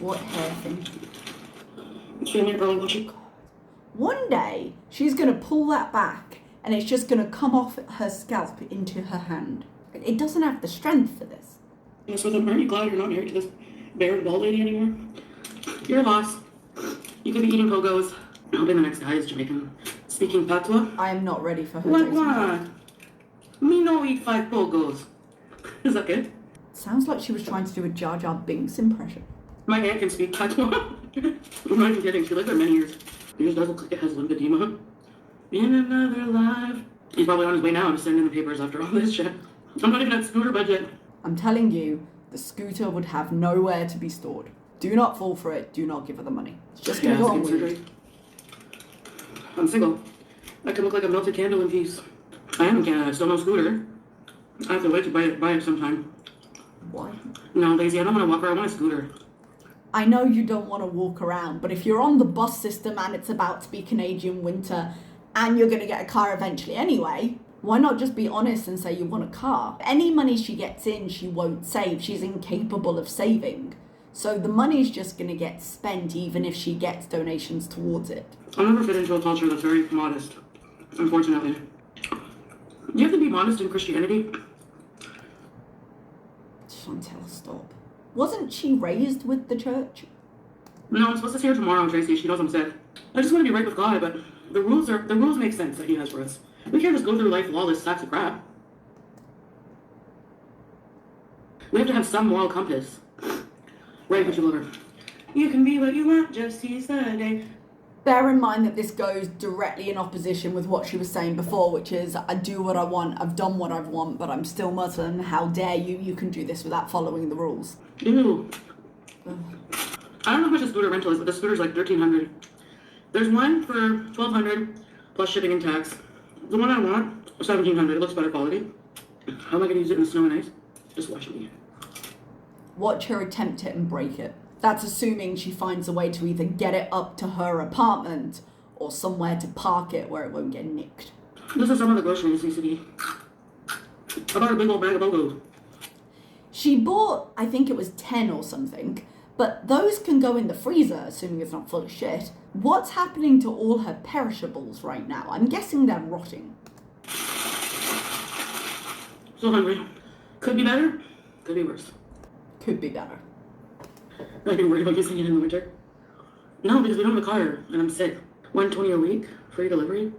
What hair thing? Feeling girly watching. One day, she's going to pull that back and it's just going to come off her scalp into her hand. It doesn't have the strength for this. Yes, with aren't you glad you're not married to this barren bald lady anymore? You're a loss. You could be eating pogos. I hope the next guy is Jamaican. Speaking patois. I am not ready for her. What? Me no eat 5 pogos. Is that good? Sounds like she was trying to do a Jar Jar Binks impression. My aunt can speak patois. I'm not even kidding. She lived there many years. He just does look like it has lymphedema. In another life. He's probably on his way now to send in the papers after all this shit. I'm not even at scooter budget. I'm telling you, the scooter would have nowhere to be stored. Do not fall for it. Do not give her the money. It's just going to go on with you. I'm single. I could look like a melted candle in peace. I am in Canada. I still no scooter. I have to wait to buy it sometime. Why? No, lazy. I don't want to walk around. I want a scooter. I know you don't want to walk around, but if you're on the bus system and it's about to be Canadian winter and you're going to get a car eventually anyway, why not just be honest and say you want a car? Any money she gets in, she won't save. She's incapable of saving. So the money's just going to get spent even if she gets donations towards it. I'll never fit into a culture that's very modest, unfortunately. Do you have to be modest in Christianity? Chantel, stop. Wasn't she raised with the church? No, I'm supposed to see her tomorrow, Tracy. She knows I'm sick. I just want to be right with God, but the rules make sense that He has for us. We can't just go through life lawless sacks of crap. We have to have some moral compass. Right, but you love her. You can be what you want, just seize the day. Bear in mind that this goes directly in opposition with what she was saying before, which is, I do what I want, I've done what I want, but I'm still Muslim. How dare you? You can do this without following the rules. Ew. Ugh. I don't know how much a scooter rental is, but the scooter's like $1,300. There's one for $1,200 plus shipping and tax. The one I want, $1,700. It looks better quality. How am I going to use it in the snow and ice? Just watch me. Watch her attempt it and break it. That's assuming she finds a way to either get it up to her apartment or somewhere to park it where it won't get nicked. This is some of the groceries, CCD. I bought a big old bag of Bogos. She bought, I think it was 10 or something, but those can go in the freezer, assuming it's not full of shit. What's happening to all her perishables right now? I'm guessing they're rotting. So hungry. Could be better, could be worse. Could be better. I'd be worried about using it in the winter. No, because we don't have a car, and I'm sick. $120 a week, free delivery.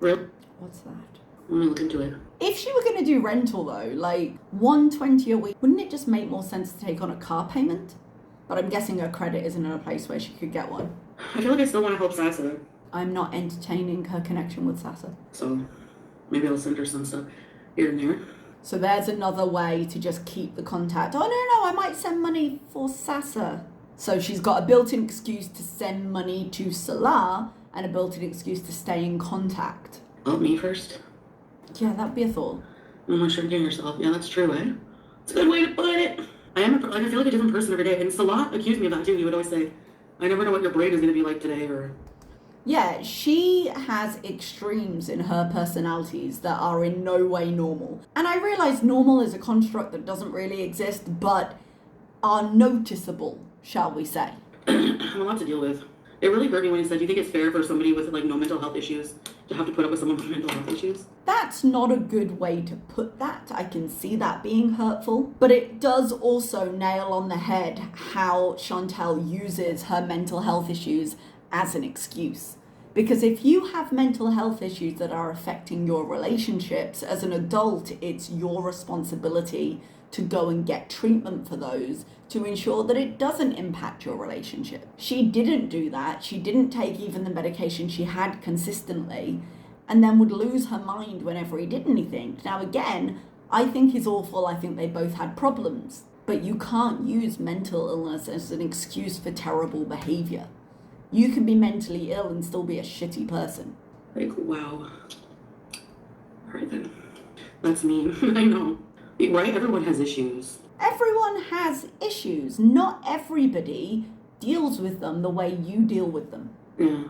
Real? What's that? I'm gonna look into it. If she were going to do rental though, like $120 a week, wouldn't it just make more sense to take on a car payment? But I'm guessing her credit isn't in a place where she could get one. I feel like I still want to help Sasa. I'm not entertaining her connection with Sasa. So, maybe I'll send her some stuff here and there. So there's another way to just keep the contact. Oh, no, I might send money for Sasa. So she's got a built-in excuse to send money to Salah and a built-in excuse to stay in contact. Help me first. Yeah, that'd be a thought. No more shrinking yourself. Yeah, that's true, eh? It's a good way to put it. I feel like a different person every day. And Salah accused me of that too. He would always say, I never know what your brain is going to be like today, or... Yeah, she has extremes in her personalities that are in no way normal. And I realise normal is a construct that doesn't really exist, but are noticeable, shall we say. I'm a lot to deal with. It really hurt me when he said, do you think it's fair for somebody with, like, no mental health issues to have to put up with someone with mental health issues? That's not a good way to put that. I can see that being hurtful. But it does also nail on the head how Chantel uses her mental health issues as an excuse. Because if you have mental health issues that are affecting your relationships, as an adult, it's your responsibility to go and get treatment for those to ensure that it doesn't impact your relationship. She didn't do that. She didn't take even the medication she had consistently and then would lose her mind whenever he did anything. Now, again, I think he's awful. I think they both had problems. But you can't use mental illness as an excuse for terrible behavior. You can be mentally ill and still be a shitty person. Like, wow. Alright then. That's mean. I know. Right? Everyone has issues. Everyone has issues. Not everybody deals with them the way you deal with them. Yeah.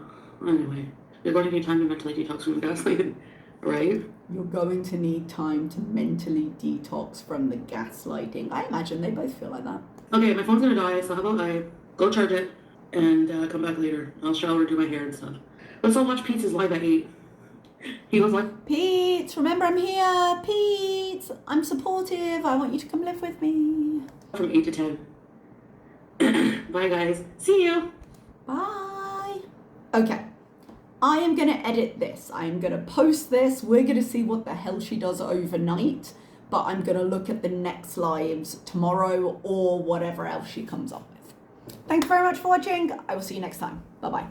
Anyway. You're going to need time to mentally detox from the gaslighting, right? You're going to need time to mentally detox from the gaslighting. I imagine they both feel like that. Okay, my phone's gonna die, so how about I Go charge it and come back later. I'll shower, do my hair and stuff. Let's all watch Pete's live at 8. He goes like, Pete, remember I'm here. Pete, I'm supportive. I want you to come live with me. from 8 to 10. Bye, guys. See you. Bye. Okay. I am going to edit this. I am going to post this. We're going to see what the hell she does overnight. But I'm going to look at the next lives tomorrow or whatever else she comes up with. Thank you very much for watching. I will see you next time. Bye-bye.